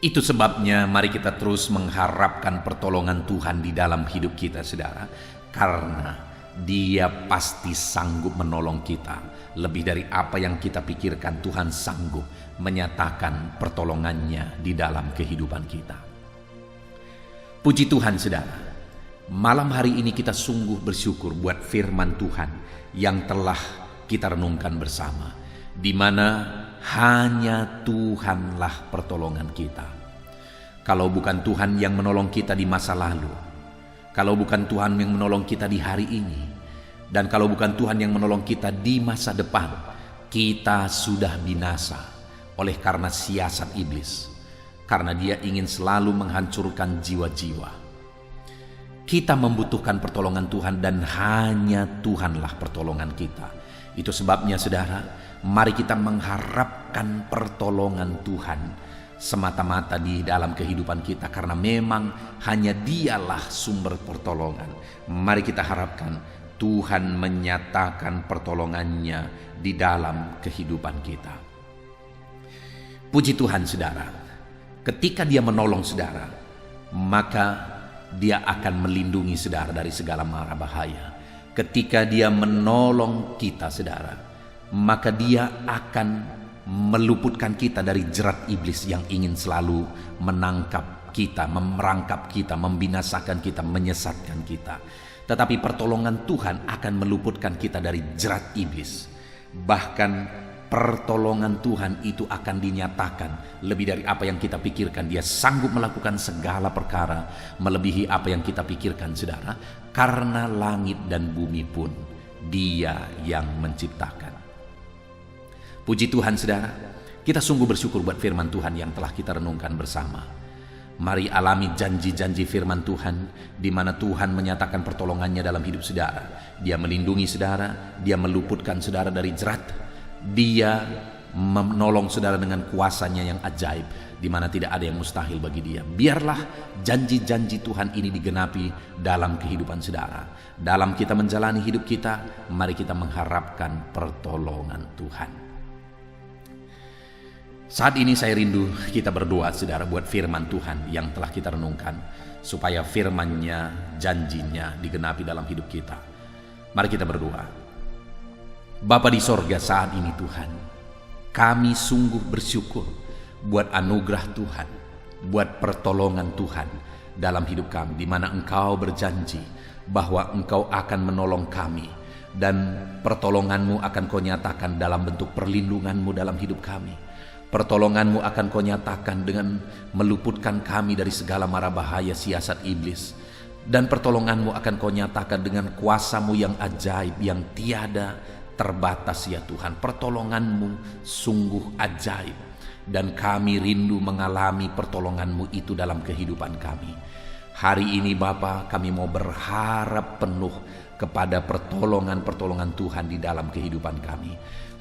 Itu sebabnya mari kita terus mengharapkan pertolongan Tuhan di dalam hidup kita saudara. Karena Dia pasti sanggup menolong kita. Lebih dari apa yang kita pikirkan, Tuhan sanggup menyatakan pertolongannya di dalam kehidupan kita. Puji Tuhan saudara, malam hari ini kita sungguh bersyukur buat firman Tuhan yang telah kita renungkan bersama, di mana hanya Tuhanlah pertolongan kita. Kalau bukan Tuhan yang menolong kita di masa lalu, kalau bukan Tuhan yang menolong kita di hari ini, dan kalau bukan Tuhan yang menolong kita di masa depan, kita sudah binasa oleh karena siasat iblis. Karena dia ingin selalu menghancurkan jiwa-jiwa. Kita membutuhkan pertolongan Tuhan, dan hanya Tuhanlah pertolongan kita. Itu sebabnya saudara, mari kita mengharapkan pertolongan Tuhan semata-mata di dalam kehidupan kita, karena memang hanya Dialah sumber pertolongan. Mari kita harapkan Tuhan menyatakan pertolongannya di dalam kehidupan kita. Puji Tuhan saudara, ketika Dia menolong saudara, maka Dia akan melindungi saudara dari segala mara bahaya. Ketika Dia menolong kita saudara, maka Dia akan meluputkan kita dari jerat iblis yang ingin selalu menangkap kita, merangkap kita, membinasakan kita, menyesatkan kita. Tetapi pertolongan Tuhan akan meluputkan kita dari jerat iblis. Bahkan pertolongan Tuhan itu akan dinyatakan lebih dari apa yang kita pikirkan. Dia sanggup melakukan segala perkara melebihi apa yang kita pikirkan saudara, karena langit dan bumi pun Dia yang menciptakan. Puji Tuhan saudara, kita sungguh bersyukur buat firman Tuhan yang telah kita renungkan bersama. Mari alami janji-janji firman Tuhan, di mana Tuhan menyatakan pertolongannya dalam hidup saudara. Dia melindungi saudara, Dia meluputkan saudara dari jerat, Dia menolong saudara dengan kuasanya yang ajaib, di mana tidak ada yang mustahil bagi Dia. Biarlah janji-janji Tuhan ini digenapi dalam kehidupan saudara. Dalam kita menjalani hidup kita, mari kita mengharapkan pertolongan Tuhan. Saat ini saya rindu kita berdoa saudara buat firman Tuhan yang telah kita renungkan, supaya firman-Nya, janjinya digenapi dalam hidup kita. Mari kita berdoa. Bapa di sorga, saat ini Tuhan, kami sungguh bersyukur buat anugerah Tuhan, buat pertolongan Tuhan dalam hidup kami, di mana Engkau berjanji bahwa Engkau akan menolong kami, dan pertolongan-Mu akan Kau nyatakan dalam bentuk perlindungan-Mu dalam hidup kami. Pertolongan-Mu akan Kau nyatakan dengan meluputkan kami dari segala mara bahaya siasat iblis. Dan pertolongan-Mu akan Kau nyatakan dengan kuasa-Mu yang ajaib, yang tiada terbatas ya Tuhan. Pertolongan-Mu sungguh ajaib, dan kami rindu mengalami pertolongan-Mu itu dalam kehidupan kami. Hari ini Bapa, kami mau berharap penuh kepada pertolongan-pertolongan Tuhan di dalam kehidupan kami.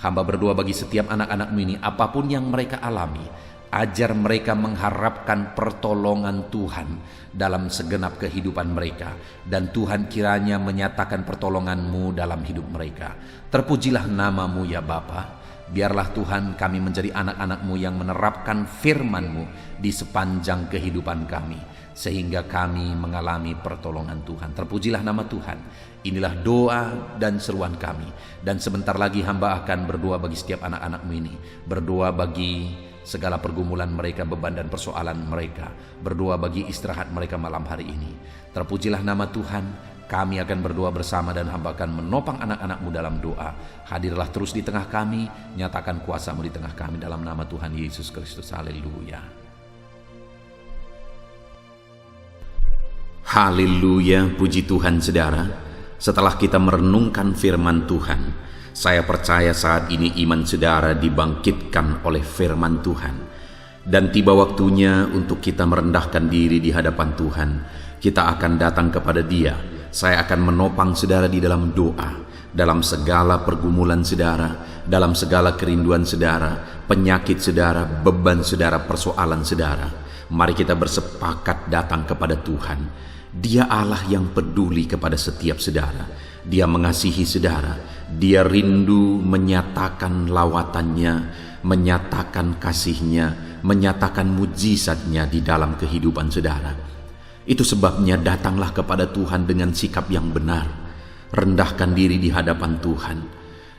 Hamba berdoa bagi setiap anak-anak-Mu ini, apapun yang mereka alami, ajar mereka mengharapkan pertolongan Tuhan dalam segenap kehidupan mereka. Dan Tuhan kiranya menyatakan pertolongan-Mu dalam hidup mereka. Terpujilah nama-Mu ya Bapa. Biarlah Tuhan kami menjadi anak-anak-Mu yang menerapkan firman-Mu di sepanjang kehidupan kami, sehingga kami mengalami pertolongan Tuhan. Terpujilah nama Tuhan. Inilah doa dan seruan kami. Dan sebentar lagi hamba akan berdoa bagi setiap anak-anak-Mu ini. Berdoa bagi segala pergumulan mereka, beban dan persoalan mereka. Berdoa bagi istirahat mereka malam hari ini. Terpujilah nama Tuhan. Kami akan berdoa bersama dan hamba akan menopang anak-anak-Mu dalam doa. Hadirlah terus di tengah kami. Nyatakan kuasa-Mu di tengah kami dalam nama Tuhan Yesus Kristus. Haleluya. Haleluya, puji Tuhan saudara. Setelah kita merenungkan firman Tuhan, saya percaya saat ini iman saudara dibangkitkan oleh firman Tuhan. Dan tiba waktunya untuk kita merendahkan diri di hadapan Tuhan. Kita akan datang kepada Dia. Saya akan menopang saudara di dalam doa, dalam segala pergumulan saudara, dalam segala kerinduan saudara, penyakit saudara, beban saudara, persoalan saudara. Mari kita bersepakat datang kepada Tuhan. Dia Allah yang peduli kepada setiap saudara. Dia mengasihi saudara. Dia rindu menyatakan lawatannya, menyatakan kasihnya, menyatakan mujizatnya di dalam kehidupan saudara. Itu sebabnya datanglah kepada Tuhan dengan sikap yang benar. Rendahkan diri di hadapan Tuhan.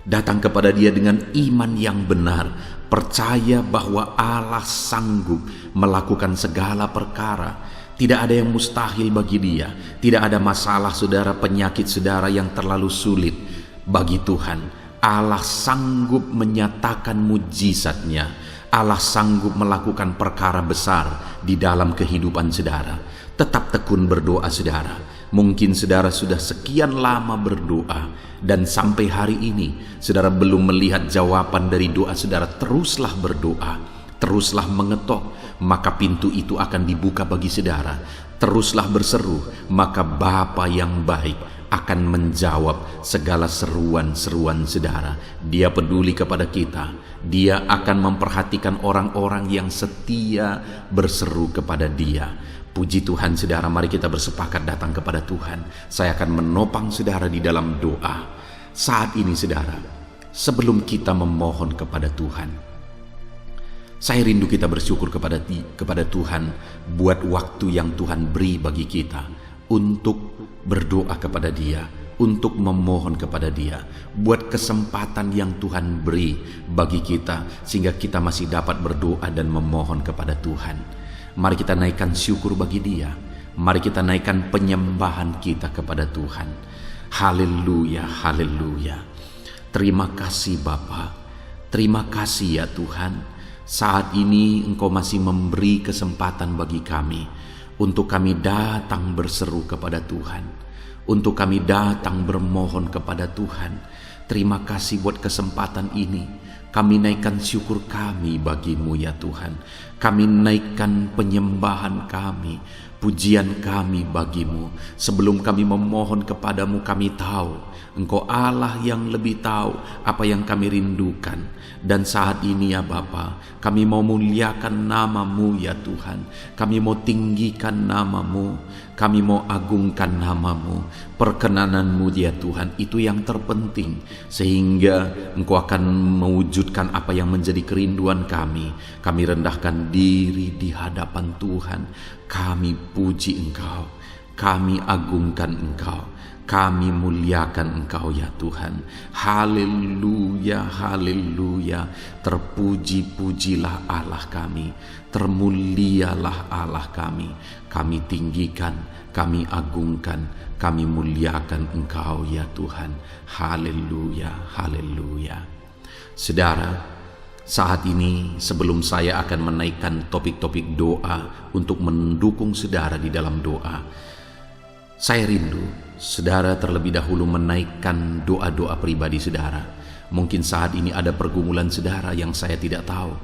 Datang kepada Dia dengan iman yang benar. Percaya bahwa Allah sanggup melakukan segala perkara. Tidak ada yang mustahil bagi Dia. Tidak ada masalah saudara, penyakit saudara yang terlalu sulit bagi Tuhan. Allah sanggup menyatakan mujizatnya. Allah sanggup melakukan perkara besar di dalam kehidupan saudara. Tetap tekun berdoa saudara. Mungkin saudara sudah sekian lama berdoa dan sampai hari ini saudara belum melihat jawaban dari doa saudara. Teruslah berdoa, teruslah mengetok, maka pintu itu akan dibuka bagi saudara. Teruslah berseru, maka Bapa yang baik akan menjawab segala seruan-seruan saudara. Dia peduli kepada kita. Dia akan memperhatikan orang-orang yang setia berseru kepada Dia. Puji Tuhan saudara, mari kita bersepakat datang kepada Tuhan. Saya akan menopang saudara di dalam doa. Saat ini saudara, sebelum kita memohon kepada Tuhan, saya rindu kita bersyukur kepada Tuhan buat waktu yang Tuhan beri bagi kita untuk berdoa kepada Dia, untuk memohon kepada Dia, buat kesempatan yang Tuhan beri bagi kita sehingga kita masih dapat berdoa dan memohon kepada Tuhan. Mari kita naikkan syukur bagi Dia. Mari kita naikkan penyembahan kita kepada Tuhan. Haleluya, haleluya. Terima kasih Bapa. Terima kasih ya Tuhan. Saat ini Engkau masih memberi kesempatan bagi kami untuk kami datang berseru kepada Tuhan, untuk kami datang bermohon kepada Tuhan. Terima kasih buat kesempatan ini. Kami naikkan syukur kami bagi-Mu ya Tuhan. Kami naikkan penyembahan kami, pujian kami bagi-Mu. Sebelum kami memohon kepadamu, kami tahu Engkau Allah yang lebih tahu apa yang kami rindukan. Dan saat ini ya Bapa, kami mau muliakan nama-Mu ya Tuhan. Kami mau tinggikan nama-Mu, kami mau agungkan nama-Mu. Perkenanan-Mu ya Tuhan, itu yang terpenting, sehingga Engkau akan mewujudkan apa yang menjadi kerinduan kami. Kami rendahkan diri di hadapan Tuhan. Kami puji Engkau, kami agungkan Engkau, kami muliakan Engkau ya Tuhan. Haleluya, haleluya. Terpuji-pujilah Allah kami, termulialah Allah kami. Kami tinggikan, kami agungkan, kami muliakan Engkau ya Tuhan. Haleluya, haleluya. Saudara, saat ini sebelum saya akan menaikkan topik-topik doa untuk mendukung saudara di dalam doa, saya rindu saudara terlebih dahulu menaikkan doa-doa pribadi saudara. Mungkin saat ini ada pergumulan saudara yang saya tidak tahu.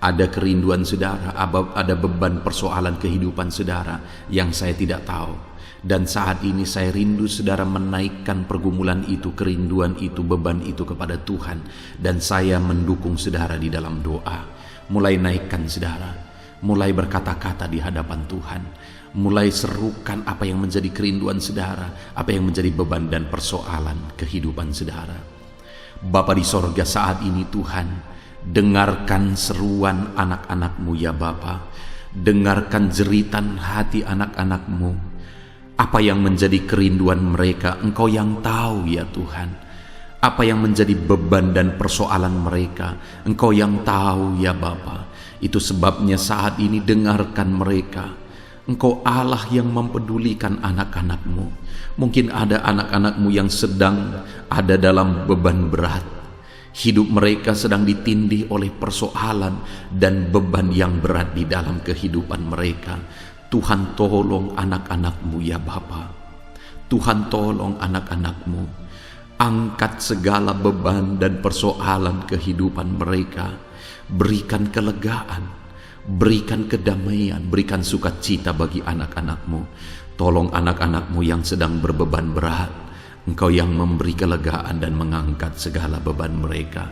Ada kerinduan saudara, ada beban persoalan kehidupan saudara yang saya tidak tahu. Dan saat ini saya rindu saudara menaikkan pergumulan itu, kerinduan itu, beban itu kepada Tuhan. Dan saya mendukung saudara di dalam doa. Mulai naikkan saudara, mulai berkata-kata di hadapan Tuhan. Mulai serukan apa yang menjadi kerinduan saudara, apa yang menjadi beban dan persoalan kehidupan saudara. Bapa di sorga, saat ini Tuhan, dengarkan seruan anak-anak-Mu ya Bapa. Dengarkan jeritan hati anak-anak-Mu. Apa yang menjadi kerinduan mereka, Engkau yang tahu ya Tuhan. Apa yang menjadi beban dan persoalan mereka, Engkau yang tahu ya Bapa. Itu sebabnya saat ini dengarkan mereka. Engkau Allah yang mempedulikan anak-anak-Mu. Mungkin ada anak-anak-Mu yang sedang ada dalam beban berat. Hidup mereka sedang ditindih oleh persoalan dan beban yang berat di dalam kehidupan mereka. Tuhan tolong anak-anak-Mu ya Bapa. Tuhan tolong anak-anak-Mu. Angkat segala beban dan persoalan kehidupan mereka. Berikan kelegaan, berikan kedamaian, berikan sukacita bagi anak-anak-Mu. Tolong anak-anak-Mu yang sedang berbeban berat. Engkau yang memberi kelegaan dan mengangkat segala beban mereka.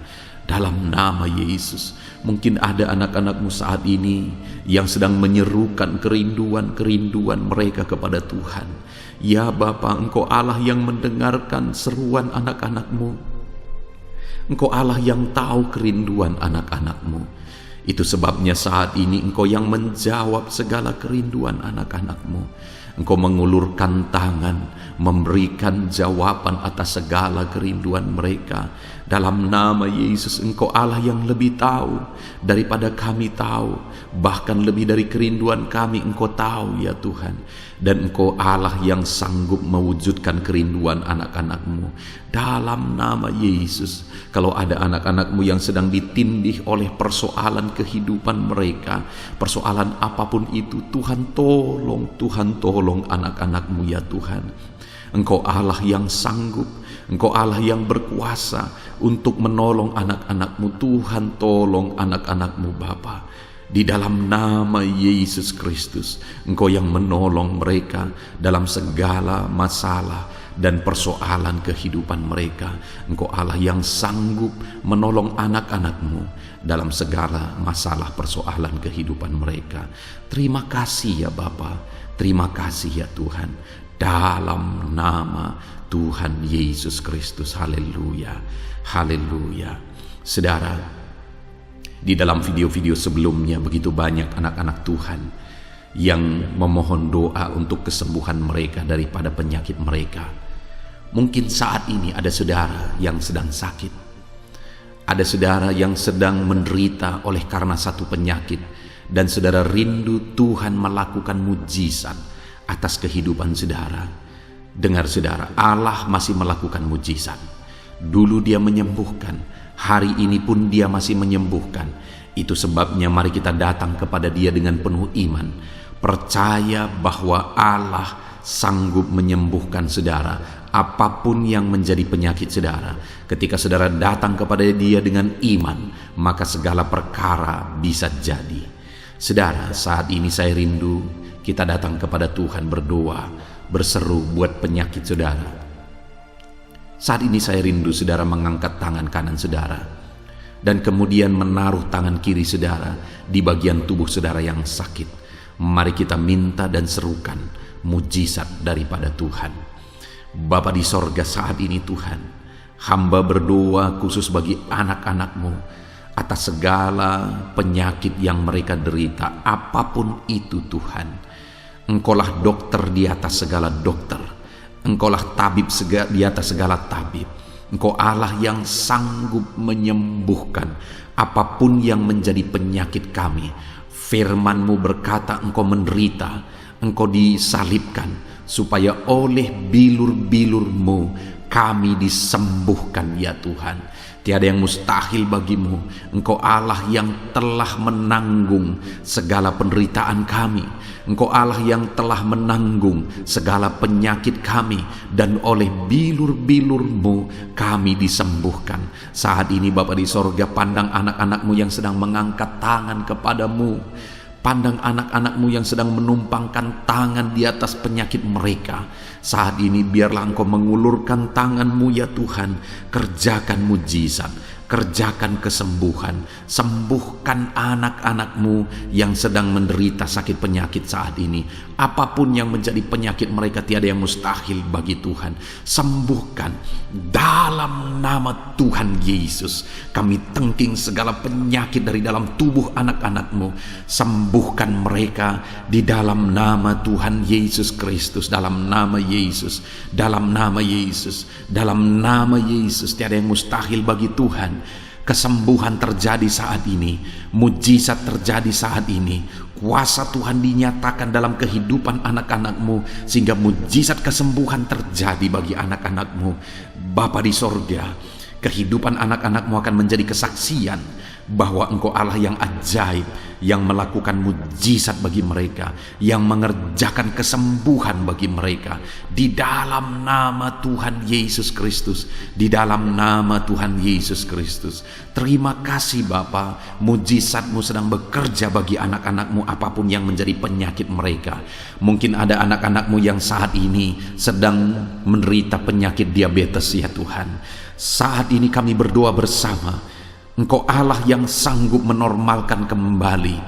Dalam nama Yesus, mungkin ada anak-anak-Mu saat ini yang sedang menyerukan kerinduan-kerinduan mereka kepada Tuhan. Ya Bapa, Engkau Allah yang mendengarkan seruan anak-anak-Mu. Engkau Allah yang tahu kerinduan anak-anak-Mu. Itu sebabnya saat ini Engkau yang menjawab segala kerinduan anak-anak-Mu. Engkau mengulurkan tangan, memberikan jawaban atas segala kerinduan mereka. Dalam nama Yesus, Engkau Allah yang lebih tahu daripada kami tahu. Bahkan lebih dari kerinduan kami, Engkau tahu ya Tuhan. Dan Engkau Allah yang sanggup mewujudkan kerinduan anak-anak-Mu. Dalam nama Yesus, kalau ada anak-anak-Mu yang sedang ditindih oleh persoalan kehidupan mereka, persoalan apapun itu, Tuhan tolong anak-anak-Mu ya Tuhan. Engkau Allah yang sanggup, Engkau Allah yang berkuasa untuk menolong anak-anak-Mu. Tuhan tolong anak-anak-Mu Bapa. Di dalam nama Yesus Kristus, Engkau yang menolong mereka dalam segala masalah dan persoalan kehidupan mereka. Engkau Allah yang sanggup menolong anak-anak-Mu dalam segala masalah persoalan kehidupan mereka. Terima kasih ya Bapa, terima kasih ya Tuhan. Dalam nama Tuhan Yesus Kristus, haleluya, haleluya. Saudara, di dalam video-video sebelumnya begitu banyak anak-anak Tuhan yang memohon doa untuk kesembuhan mereka daripada penyakit mereka. Mungkin saat ini ada saudara yang sedang sakit. Ada saudara yang sedang menderita oleh karena satu penyakit. Dan saudara rindu Tuhan melakukan mujizat atas kehidupan saudara. Dengar saudara, Allah masih melakukan mujizat. Dulu Dia menyembuhkan, hari ini pun Dia masih menyembuhkan. Itu sebabnya mari kita datang kepada Dia dengan penuh iman, percaya bahwa Allah sanggup menyembuhkan saudara apapun yang menjadi penyakit saudara. Ketika saudara datang kepada Dia dengan iman, maka segala perkara bisa jadi. Saudara, saat ini saya rindu kita datang kepada Tuhan berdoa, berseru buat penyakit saudara. Saat ini saya rindu saudara mengangkat tangan kanan saudara dan kemudian menaruh tangan kiri saudara di bagian tubuh saudara yang sakit. Mari kita minta dan serukan mujizat daripada Tuhan. Bapa di sorga, saat ini Tuhan, hamba berdoa khusus bagi anak-anak-Mu atas segala penyakit yang mereka derita, apapun itu Tuhan. Engkaulah dokter di atas segala dokter, Engkaulah tabib di atas segala tabib. Engkau Allah yang sanggup menyembuhkan apapun yang menjadi penyakit kami. Firman-Mu berkata Engkau menderita, Engkau disalibkan, supaya oleh bilur-bilur-Mu kami disembuhkan ya Tuhan. Tiada yang mustahil bagimu. Engkau Allah yang telah menanggung segala penderitaan kami. Engkau Allah yang telah menanggung segala penyakit kami, dan oleh bilur-bilur-Mu kami disembuhkan. Saat ini Bapa di sorga, pandang anak-anak-Mu yang sedang mengangkat tangan kepadamu. Pandang anak-anak-Mu yang sedang menumpangkan tangan di atas penyakit mereka. Saat ini biarlah Engkau mengulurkan tangan-Mu ya Tuhan. Kerjakan mujizat, kerjakan kesembuhan. Sembuhkan anak-anak-Mu yang sedang menderita sakit penyakit saat ini. Apapun yang menjadi penyakit mereka, tiada yang mustahil bagi Tuhan. Sembuhkan dalam nama Tuhan Yesus. Kami tengking segala penyakit dari dalam tubuh anak-anak-Mu. Sembuhkan mereka di dalam nama Tuhan Yesus Kristus. Dalam nama Yesus, dalam nama Yesus, dalam nama Yesus. Tiada yang mustahil bagi Tuhan. Kesembuhan terjadi saat ini, mujizat terjadi saat ini. Kuasa Tuhan dinyatakan dalam kehidupan anak-anak-Mu, sehingga mujizat kesembuhan terjadi bagi anak-anak-Mu. Bapa di sorga, kehidupan anak-anak-Mu akan menjadi kesaksian bahwa Engkau Allah yang ajaib, yang melakukan mujizat bagi mereka, yang mengerjakan kesembuhan bagi mereka. Di dalam nama Tuhan Yesus Kristus, di dalam nama Tuhan Yesus Kristus. Terima kasih Bapa, mujizat-Mu sedang bekerja bagi anak-anak-Mu apapun yang menjadi penyakit mereka. Mungkin ada anak-anak-Mu yang saat ini sedang menderita penyakit diabetes ya Tuhan. Saat ini kami berdoa bersama, Engkau Allah yang sanggup menormalkan kembali.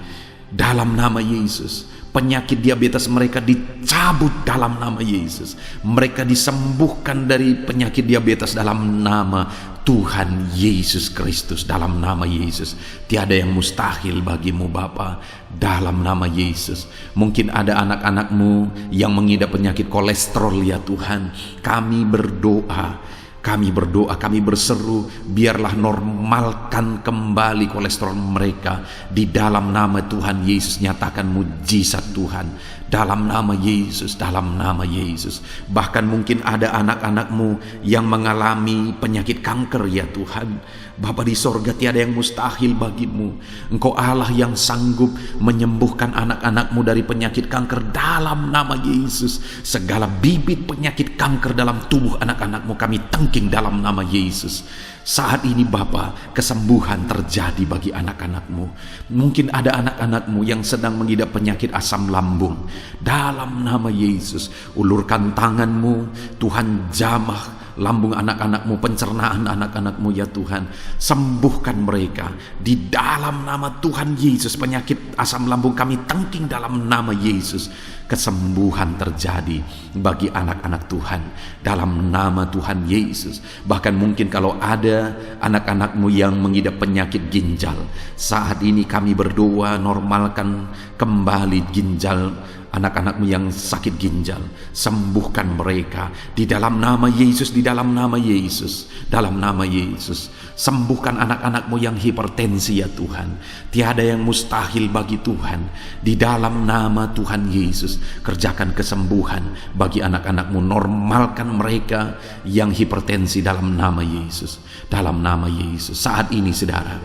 Dalam nama Yesus, penyakit diabetes mereka dicabut dalam nama Yesus. Mereka disembuhkan dari penyakit diabetes dalam nama Tuhan Yesus Kristus. Dalam nama Yesus, tiada yang mustahil bagimu Bapa. Dalam nama Yesus, mungkin ada anak-anak-Mu yang mengidap penyakit kolesterol ya Tuhan. Kami berdoa, kami berseru, biarlah normalkan kembali kolesterol mereka. Di dalam nama Tuhan Yesus, nyatakan mujizat Tuhan. Dalam nama Yesus, dalam nama Yesus. Bahkan mungkin ada anak-anak-Mu yang mengalami penyakit kanker ya Tuhan. Bapa di sorga, tiada yang mustahil bagimu. Engkau Allah yang sanggup menyembuhkan anak-anak-Mu dari penyakit kanker. Dalam nama Yesus, segala bibit penyakit kanker dalam tubuh anak-anak-Mu kami tengking dalam nama Yesus. Saat ini Bapa, kesembuhan terjadi bagi anak-anak-Mu. Mungkin ada anak-anak-Mu yang sedang mengidap penyakit asam lambung. Dalam nama Yesus, ulurkan tangan-Mu, Tuhan jamah lambung anak-anak-Mu, pencernaan anak-anak-Mu ya Tuhan. Sembuhkan mereka di dalam nama Tuhan Yesus. Penyakit asam lambung kami tengking dalam nama Yesus. Kesembuhan terjadi bagi anak-anak Tuhan dalam nama Tuhan Yesus. Bahkan mungkin kalau ada anak-anak-Mu yang mengidap penyakit ginjal, saat ini kami berdoa, normalkan kembali ginjal anak-anak-Mu yang sakit ginjal. Sembuhkan mereka di dalam nama Yesus, di dalam nama Yesus, dalam nama Yesus. Sembuhkan anak-anak-Mu yang hipertensi ya Tuhan. Tiada yang mustahil bagi Tuhan. Di dalam nama Tuhan Yesus, kerjakan kesembuhan bagi anak-anak-Mu. Normalkan mereka yang hipertensi dalam nama Yesus, dalam nama Yesus. Saat ini saudara,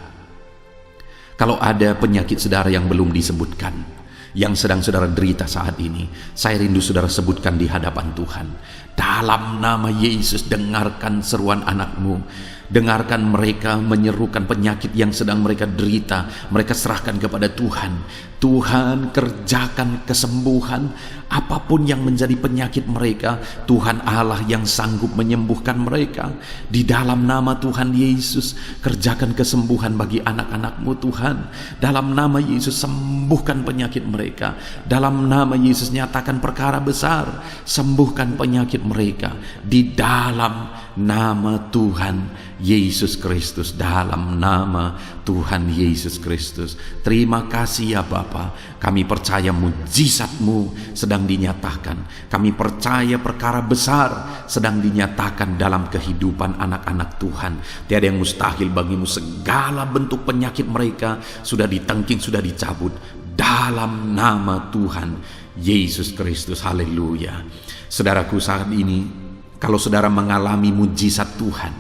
kalau ada penyakit saudara yang belum disebutkan, yang sedang saudara derita saat ini, saya rindu saudara sebutkan di hadapan Tuhan. Dalam nama Yesus, dengarkan seruan anak-Mu. Dengarkan mereka menyerukan penyakit yang sedang mereka derita. Mereka serahkan kepada Tuhan. Tuhan, kerjakan kesembuhan apapun yang menjadi penyakit mereka. Tuhan Allah yang sanggup menyembuhkan mereka. Di dalam nama Tuhan Yesus, kerjakan kesembuhan bagi anak-anak-Mu Tuhan. Dalam nama Yesus, sembuhkan penyakit mereka. Dalam nama Yesus, nyatakan perkara besar. Sembuhkan penyakit mereka. Di dalam nama Tuhan Yesus Kristus, dalam nama Tuhan Yesus Kristus. Terima kasih ya Bapa. Kami percaya mujizat-Mu sedang dinyatakan. Kami percaya perkara besar sedang dinyatakan dalam kehidupan anak-anak Tuhan. Tiada yang mustahil bagimu. Segala bentuk penyakit mereka sudah ditengking, sudah dicabut dalam nama Tuhan Yesus Kristus. Haleluya. Saudaraku, saat ini kalau saudara mengalami mujizat Tuhan,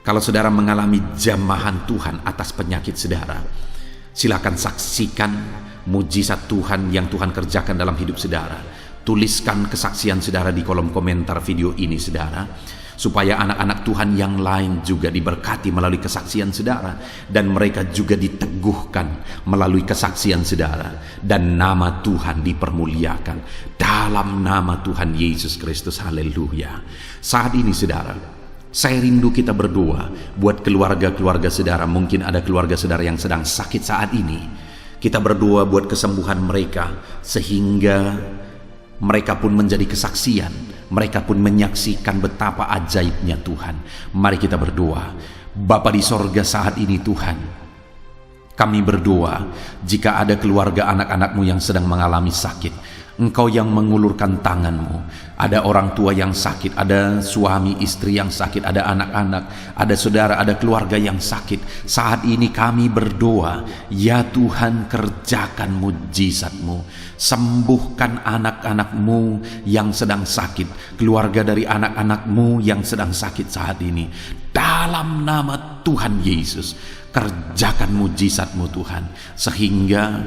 Kalau saudara mengalami jamahan Tuhan atas penyakit saudara, silakan saksikan mujizat Tuhan yang Tuhan kerjakan dalam hidup saudara. Tuliskan kesaksian saudara di kolom komentar video ini saudara, supaya anak-anak Tuhan yang lain juga diberkati melalui kesaksian saudara, dan mereka juga diteguhkan melalui kesaksian saudara, dan nama Tuhan dipermuliakan dalam nama Tuhan Yesus Kristus. Haleluya. Saat ini saudara, saya rindu kita berdoa buat keluarga-keluarga saudara. Mungkin ada keluarga saudara yang sedang sakit saat ini. Kita berdoa buat kesembuhan mereka, sehingga mereka pun menjadi kesaksian, mereka pun menyaksikan betapa ajaibnya Tuhan. Mari kita berdoa. Bapa di sorga, saat ini Tuhan, kami berdoa jika ada keluarga anak-anak-Mu yang sedang mengalami sakit, Engkau yang mengulurkan tangan-Mu. Ada orang tua yang sakit, ada suami istri yang sakit, ada anak-anak, ada saudara, ada keluarga yang sakit. Saat ini kami berdoa, ya Tuhan, kerjakan mujizat-Mu. Sembuhkan anak-anak-Mu yang sedang sakit, keluarga dari anak-anak-Mu yang sedang sakit saat ini. Dalam nama Tuhan Yesus, kerjakan mujizat-Mu Tuhan, sehingga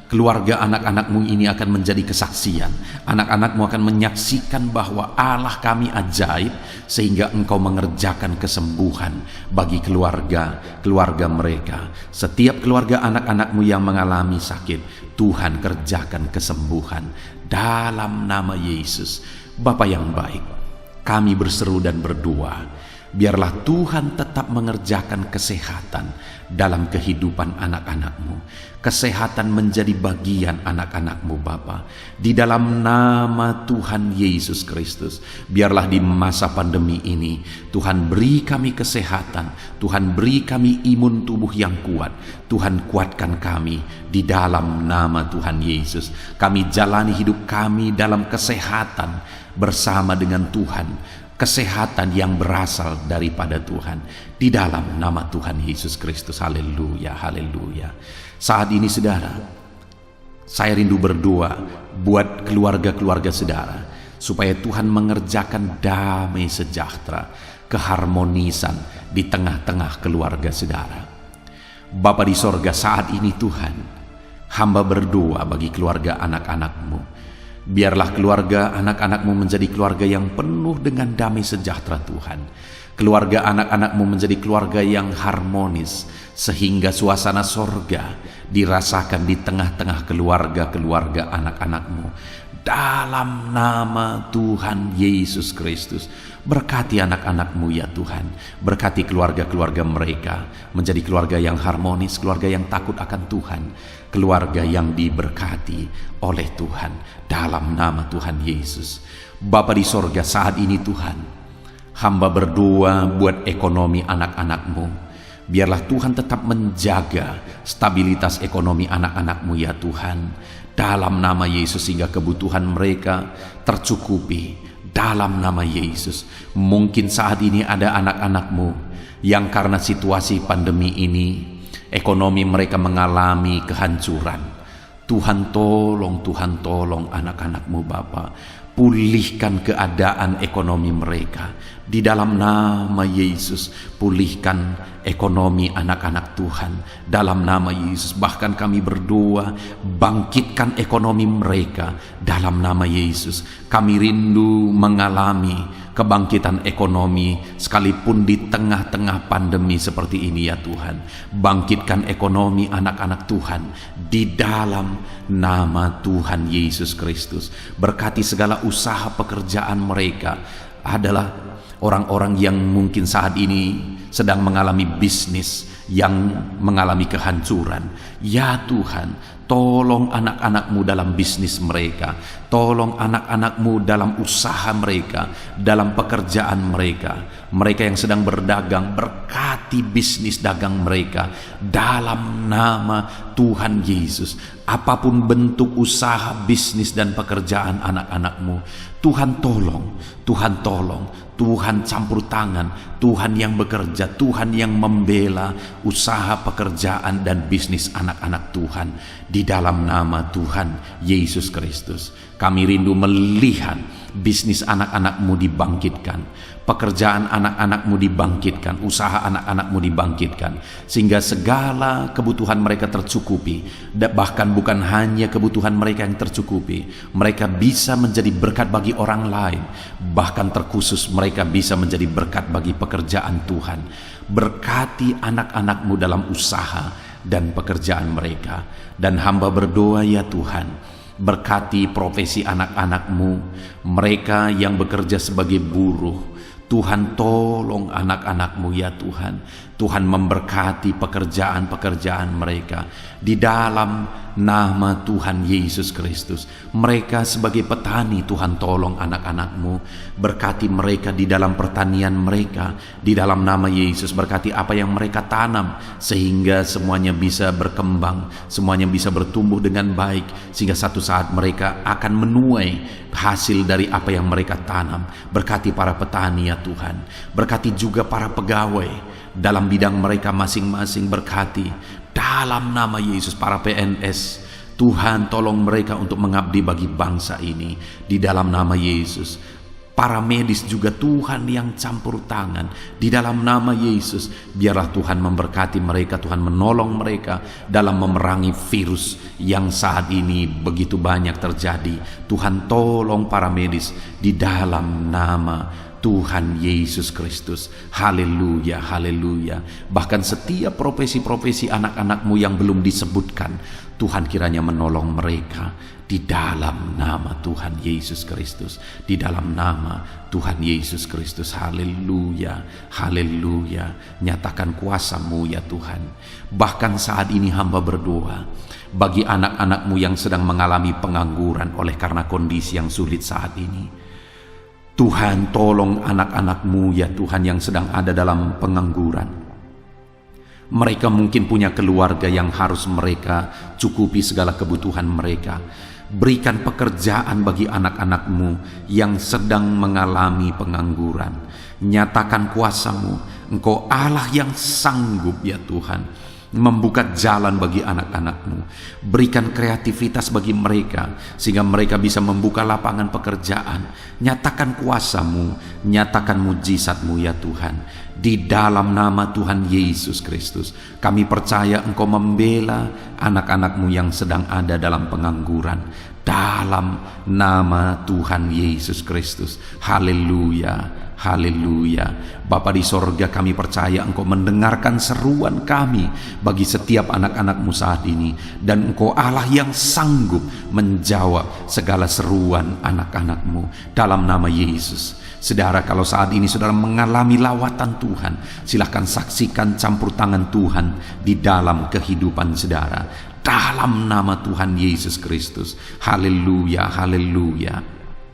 keluarga anak-anak-Mu ini akan menjadi kesaksian. Anak-anak-Mu akan menyaksikan bahwa Allah kami ajaib, sehingga Engkau mengerjakan kesembuhan bagi keluarga mereka. Setiap keluarga anak-anak-Mu yang mengalami sakit, Tuhan kerjakan kesembuhan dalam nama Yesus. Bapa yang baik, kami berseru dan berdoa, biarlah Tuhan tetap mengerjakan kesehatan dalam kehidupan anak-anak-Mu. Kesehatan menjadi bagian anak-anak-Mu Bapa. Di dalam nama Tuhan Yesus Kristus, biarlah di masa pandemi ini Tuhan beri kami kesehatan, Tuhan beri kami imun tubuh yang kuat. Tuhan kuatkan kami di dalam nama Tuhan Yesus. Kami jalani hidup kami dalam kesehatan bersama dengan Tuhan, kesehatan yang berasal daripada Tuhan, di dalam nama Tuhan Yesus Kristus. Haleluya, haleluya. Saat ini saudara, saya rindu berdoa buat keluarga-keluarga saudara, supaya Tuhan mengerjakan damai sejahtera, keharmonisan di tengah-tengah keluarga saudara. Bapa di sorga, saat ini Tuhan, hamba berdoa bagi keluarga anak-anak-Mu. Biarlah keluarga anak-anak-Mu menjadi keluarga yang penuh dengan damai sejahtera Tuhan. Keluarga anak-anak-Mu menjadi keluarga yang harmonis, sehingga suasana sorga dirasakan di tengah-tengah keluarga-keluarga anak-anak-Mu. Dalam nama Tuhan Yesus Kristus, berkati anak-anak-Mu ya Tuhan. Berkati keluarga-keluarga mereka menjadi keluarga yang harmonis, keluarga yang takut akan Tuhan, keluarga yang diberkati oleh Tuhan, dalam nama Tuhan Yesus. Bapa di sorga, saat ini Tuhan, hamba berdoa buat ekonomi anak-anak-Mu. Biarlah Tuhan tetap menjaga stabilitas ekonomi anak-anak-Mu ya Tuhan, dalam nama Yesus, sehingga kebutuhan mereka tercukupi dalam nama Yesus. Mungkin saat ini ada anak-anak-Mu yang karena situasi pandemi ini ekonomi mereka mengalami kehancuran. Tuhan tolong anak-anak-Mu Bapa. Pulihkan keadaan ekonomi mereka di dalam nama Yesus. Pulihkan ekonomi anak-anak Tuhan dalam nama Yesus. Bahkan kami berdoa, bangkitkan ekonomi mereka dalam nama Yesus. Kami rindu mengalami kebangkitan ekonomi sekalipun di tengah-tengah pandemi seperti ini ya Tuhan. Bangkitkan ekonomi anak-anak Tuhan di dalam nama Tuhan Yesus Kristus. Berkati segala usaha pekerjaan mereka. Adalah orang-orang yang mungkin saat ini sedang mengalami bisnis yang mengalami kehancuran. Ya Tuhan, tolong anak-anak-Mu dalam bisnis mereka, tolong anak-anak-Mu dalam usaha mereka, dalam pekerjaan mereka. Mereka yang sedang berdagang, berkati bisnis dagang mereka dalam nama Tuhan Yesus. Apapun bentuk usaha, bisnis dan pekerjaan anak-anak-Mu, Tuhan tolong, Tuhan tolong, Tuhan campur tangan, Tuhan yang bekerja, Tuhan yang membela usaha, pekerjaan dan bisnis anak-anak Tuhan di dalam nama Tuhan Yesus Kristus. Kami rindu melihat bisnis anak-anakmu dibangkitkan, pekerjaan anak-anakmu dibangkitkan, usaha anak-anakmu dibangkitkan, sehingga segala kebutuhan mereka tercukupi. Bahkan bukan hanya kebutuhan mereka yang tercukupi, mereka bisa menjadi berkat bagi orang lain. Bahkan terkhusus mereka bisa menjadi berkat bagi pekerjaan Tuhan. Berkati anak-anakmu dalam usaha dan pekerjaan mereka. Dan hamba berdoa, ya Tuhan, berkati profesi anak-anakmu, mereka yang bekerja sebagai buruh. Tuhan, tolong anak-anakmu, ya Tuhan. Tuhan memberkati pekerjaan-pekerjaan mereka di dalam nama Tuhan Yesus Kristus. Mereka sebagai petani, Tuhan tolong anak-anakmu, berkati mereka di dalam pertanian mereka, di dalam nama Yesus. Berkati apa yang mereka tanam, sehingga semuanya bisa berkembang, semuanya bisa bertumbuh dengan baik, sehingga satu saat mereka akan menuai hasil dari apa yang mereka tanam. Berkati para petani, ya Tuhan. Berkati juga para pegawai dalam bidang mereka masing-masing. Berkati dalam nama Yesus para PNS. Tuhan, tolong mereka untuk mengabdi bagi bangsa ini di dalam nama Yesus. Para medis juga, Tuhan yang campur tangan di dalam nama Yesus. Biarlah Tuhan memberkati mereka, Tuhan menolong mereka dalam memerangi virus yang saat ini begitu banyak terjadi. Tuhan tolong para medis di dalam nama Tuhan Yesus Kristus. Haleluya, haleluya. Bahkan setiap profesi-profesi anak-anakmu yang belum disebutkan, Tuhan kiranya menolong mereka di dalam nama Tuhan Yesus Kristus. Di dalam nama Tuhan Yesus Kristus. Haleluya, haleluya. Nyatakan kuasa-Mu, ya Tuhan. Bahkan saat ini hamba berdoa bagi anak-anakmu yang sedang mengalami pengangguran oleh karena kondisi yang sulit saat ini. Tuhan, tolong anak-anakmu, ya Tuhan, yang sedang ada dalam pengangguran. Mereka mungkin punya keluarga yang harus mereka cukupi segala kebutuhan mereka. Berikan pekerjaan bagi anak-anakmu yang sedang mengalami pengangguran. Nyatakan kuasa-Mu. Engkau Allah yang sanggup, ya Tuhan, membuka jalan bagi anak-anakmu. Berikan kreativitas bagi mereka, sehingga mereka bisa membuka lapangan pekerjaan. Nyatakan kuasa-Mu, nyatakan mujizat-Mu, ya Tuhan. Di dalam nama Tuhan Yesus Kristus, kami percaya Engkau membela anak-anakmu yang sedang ada dalam pengangguran. Dalam nama Tuhan Yesus Kristus. Haleluya, haleluya. Bapa di sorga, kami percaya Engkau mendengarkan seruan kami bagi setiap anak-anakmu saat ini. Dan Engkau Allah yang sanggup menjawab segala seruan anak-anakmu dalam nama Yesus. Saudara, kalau saat ini saudara mengalami lawatan Tuhan, silahkan saksikan campur tangan Tuhan di dalam kehidupan saudara. Dalam nama Tuhan Yesus Kristus. Haleluya, haleluya.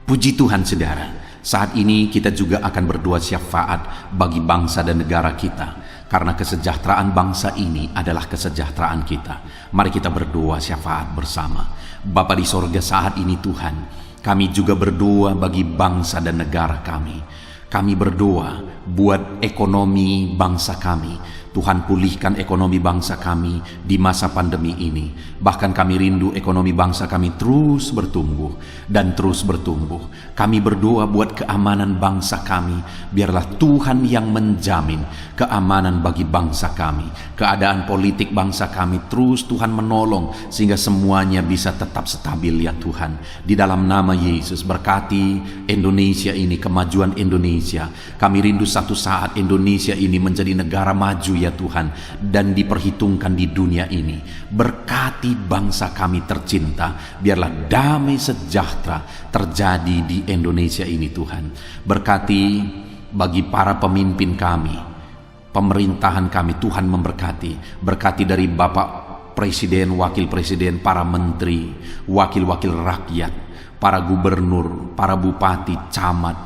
Puji Tuhan saudara. Saat ini kita juga akan berdoa syafaat bagi bangsa dan negara kita, karena kesejahteraan bangsa ini adalah kesejahteraan kita. Mari kita berdoa syafaat bersama. Bapa di sorga, saat ini Tuhan, kami juga berdoa bagi bangsa dan negara kami. Kami berdoa buat ekonomi bangsa kami. Tuhan, pulihkan ekonomi bangsa kami di masa pandemi ini. Bahkan kami rindu ekonomi bangsa kami terus bertumbuh dan terus bertumbuh. Kami berdoa buat keamanan bangsa kami. Biarlah Tuhan yang menjamin keamanan bagi bangsa kami. Keadaan politik bangsa kami terus Tuhan menolong, sehingga semuanya bisa tetap stabil, ya Tuhan. Di dalam nama Yesus, berkati Indonesia ini, kemajuan Indonesia. Kami rindu satu saat Indonesia ini menjadi negara maju, ya Tuhan, dan diperhitungkan di dunia ini. Berkati bangsa kami tercinta, biarlah damai sejahtera terjadi di Indonesia ini, Tuhan. Berkati bagi para pemimpin kami, pemerintahan kami, Tuhan memberkati. Berkati dari Bapak Presiden, Wakil Presiden, para menteri, wakil-wakil rakyat, para gubernur, para bupati, camat,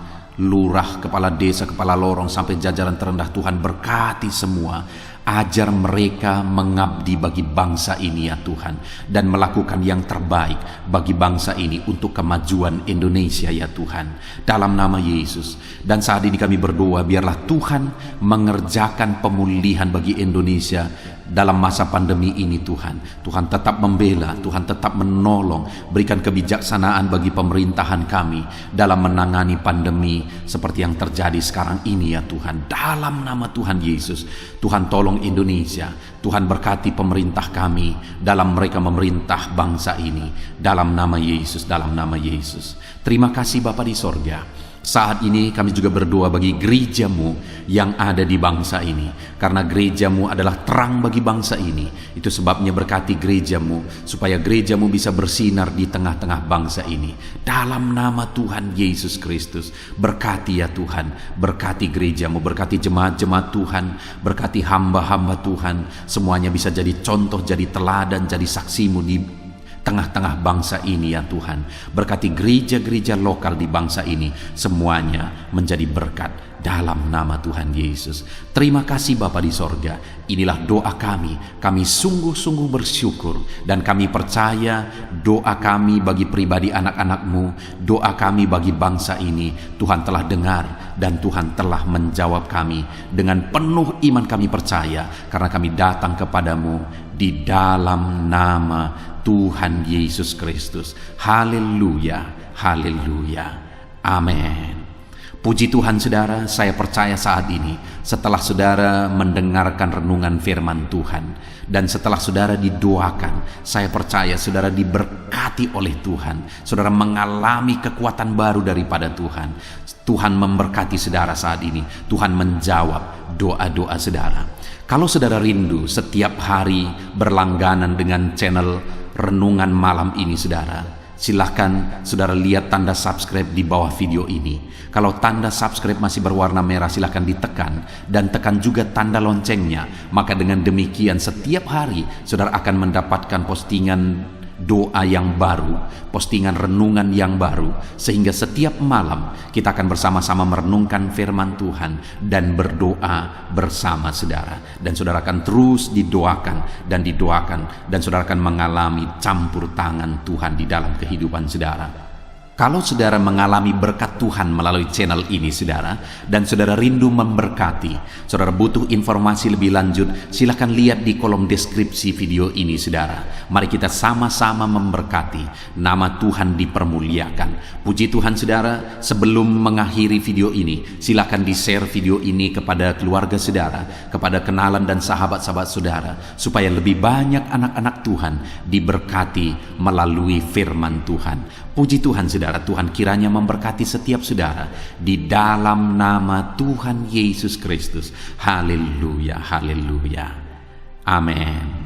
lurah, kepala desa, kepala lorong, sampai jajaran terendah. Tuhan berkati semua. Ajar mereka mengabdi bagi bangsa ini, ya Tuhan, dan melakukan yang terbaik bagi bangsa ini untuk kemajuan Indonesia, ya Tuhan, dalam nama Yesus. Dan saat ini kami berdoa, biarlah Tuhan mengerjakan pemulihan bagi Indonesia dalam masa pandemi ini Tuhan. Tuhan tetap membela, Tuhan tetap menolong, berikan kebijaksanaan bagi pemerintahan kami dalam menangani pandemi seperti yang terjadi sekarang ini ya Tuhan. Dalam nama Tuhan Yesus, Tuhan tolong Indonesia, Tuhan berkati pemerintah kami dalam mereka memerintah bangsa ini. Dalam nama Yesus, dalam nama Yesus. Terima kasih Bapa di sorga. Saat ini kami juga berdoa bagi gerejamu yang ada di bangsa ini. Karena gerejamu adalah terang bagi bangsa ini. Itu sebabnya berkati gerejamu, supaya gerejamu bisa bersinar di tengah-tengah bangsa ini. Dalam nama Tuhan Yesus Kristus, berkati ya Tuhan. Berkati gerejamu, berkati jemaat-jemaat Tuhan, berkati hamba-hamba Tuhan. Semuanya bisa jadi contoh, jadi teladan, jadi saksimu di tengah-tengah bangsa ini ya Tuhan. Berkati gereja-gereja lokal di bangsa ini, semuanya menjadi berkat dalam nama Tuhan Yesus. Terima kasih Bapa di sorga. Inilah doa kami. Kami sungguh-sungguh bersyukur dan kami percaya doa kami bagi pribadi anak-anak-Mu, doa kami bagi bangsa ini, Tuhan telah dengar dan Tuhan telah menjawab kami. Dengan penuh iman kami percaya, karena kami datang kepadamu di dalam nama Tuhan Yesus Kristus. Haleluya, haleluya, amin. Puji Tuhan saudara, saya percaya saat ini setelah saudara mendengarkan renungan firman Tuhan dan setelah saudara didoakan, saya percaya saudara diberkati oleh Tuhan. Saudara mengalami kekuatan baru daripada Tuhan. Tuhan memberkati saudara saat ini. Tuhan menjawab doa-doa saudara. Kalau saudara rindu setiap hari berlangganan dengan channel renungan malam ini saudara, silahkan saudara lihat tanda subscribe di bawah video ini. Kalau tanda subscribe masih berwarna merah, silahkan ditekan dan tekan juga tanda loncengnya. Maka dengan demikian setiap hari saudara akan mendapatkan postingan doa yang baru, postingan renungan yang baru, sehingga setiap malam kita akan bersama-sama merenungkan firman Tuhan dan berdoa bersama saudara. Dan saudara akan terus didoakan dan didoakan, dan saudara akan mengalami campur tangan Tuhan di dalam kehidupan saudara. Kalau saudara mengalami berkat Tuhan melalui channel ini saudara, dan saudara rindu memberkati, saudara butuh informasi lebih lanjut, silahkan lihat di kolom deskripsi video ini saudara. Mari kita sama-sama memberkati, nama Tuhan dipermuliakan. Puji Tuhan saudara, sebelum mengakhiri video ini, silahkan di-share video ini kepada keluarga saudara, kepada kenalan dan sahabat-sahabat saudara, supaya lebih banyak anak-anak Tuhan diberkati melalui firman Tuhan. Puji Tuhan saudara, Tuhan kiranya memberkati setiap saudara di dalam nama Tuhan Yesus Kristus. Haleluya, haleluya, amin.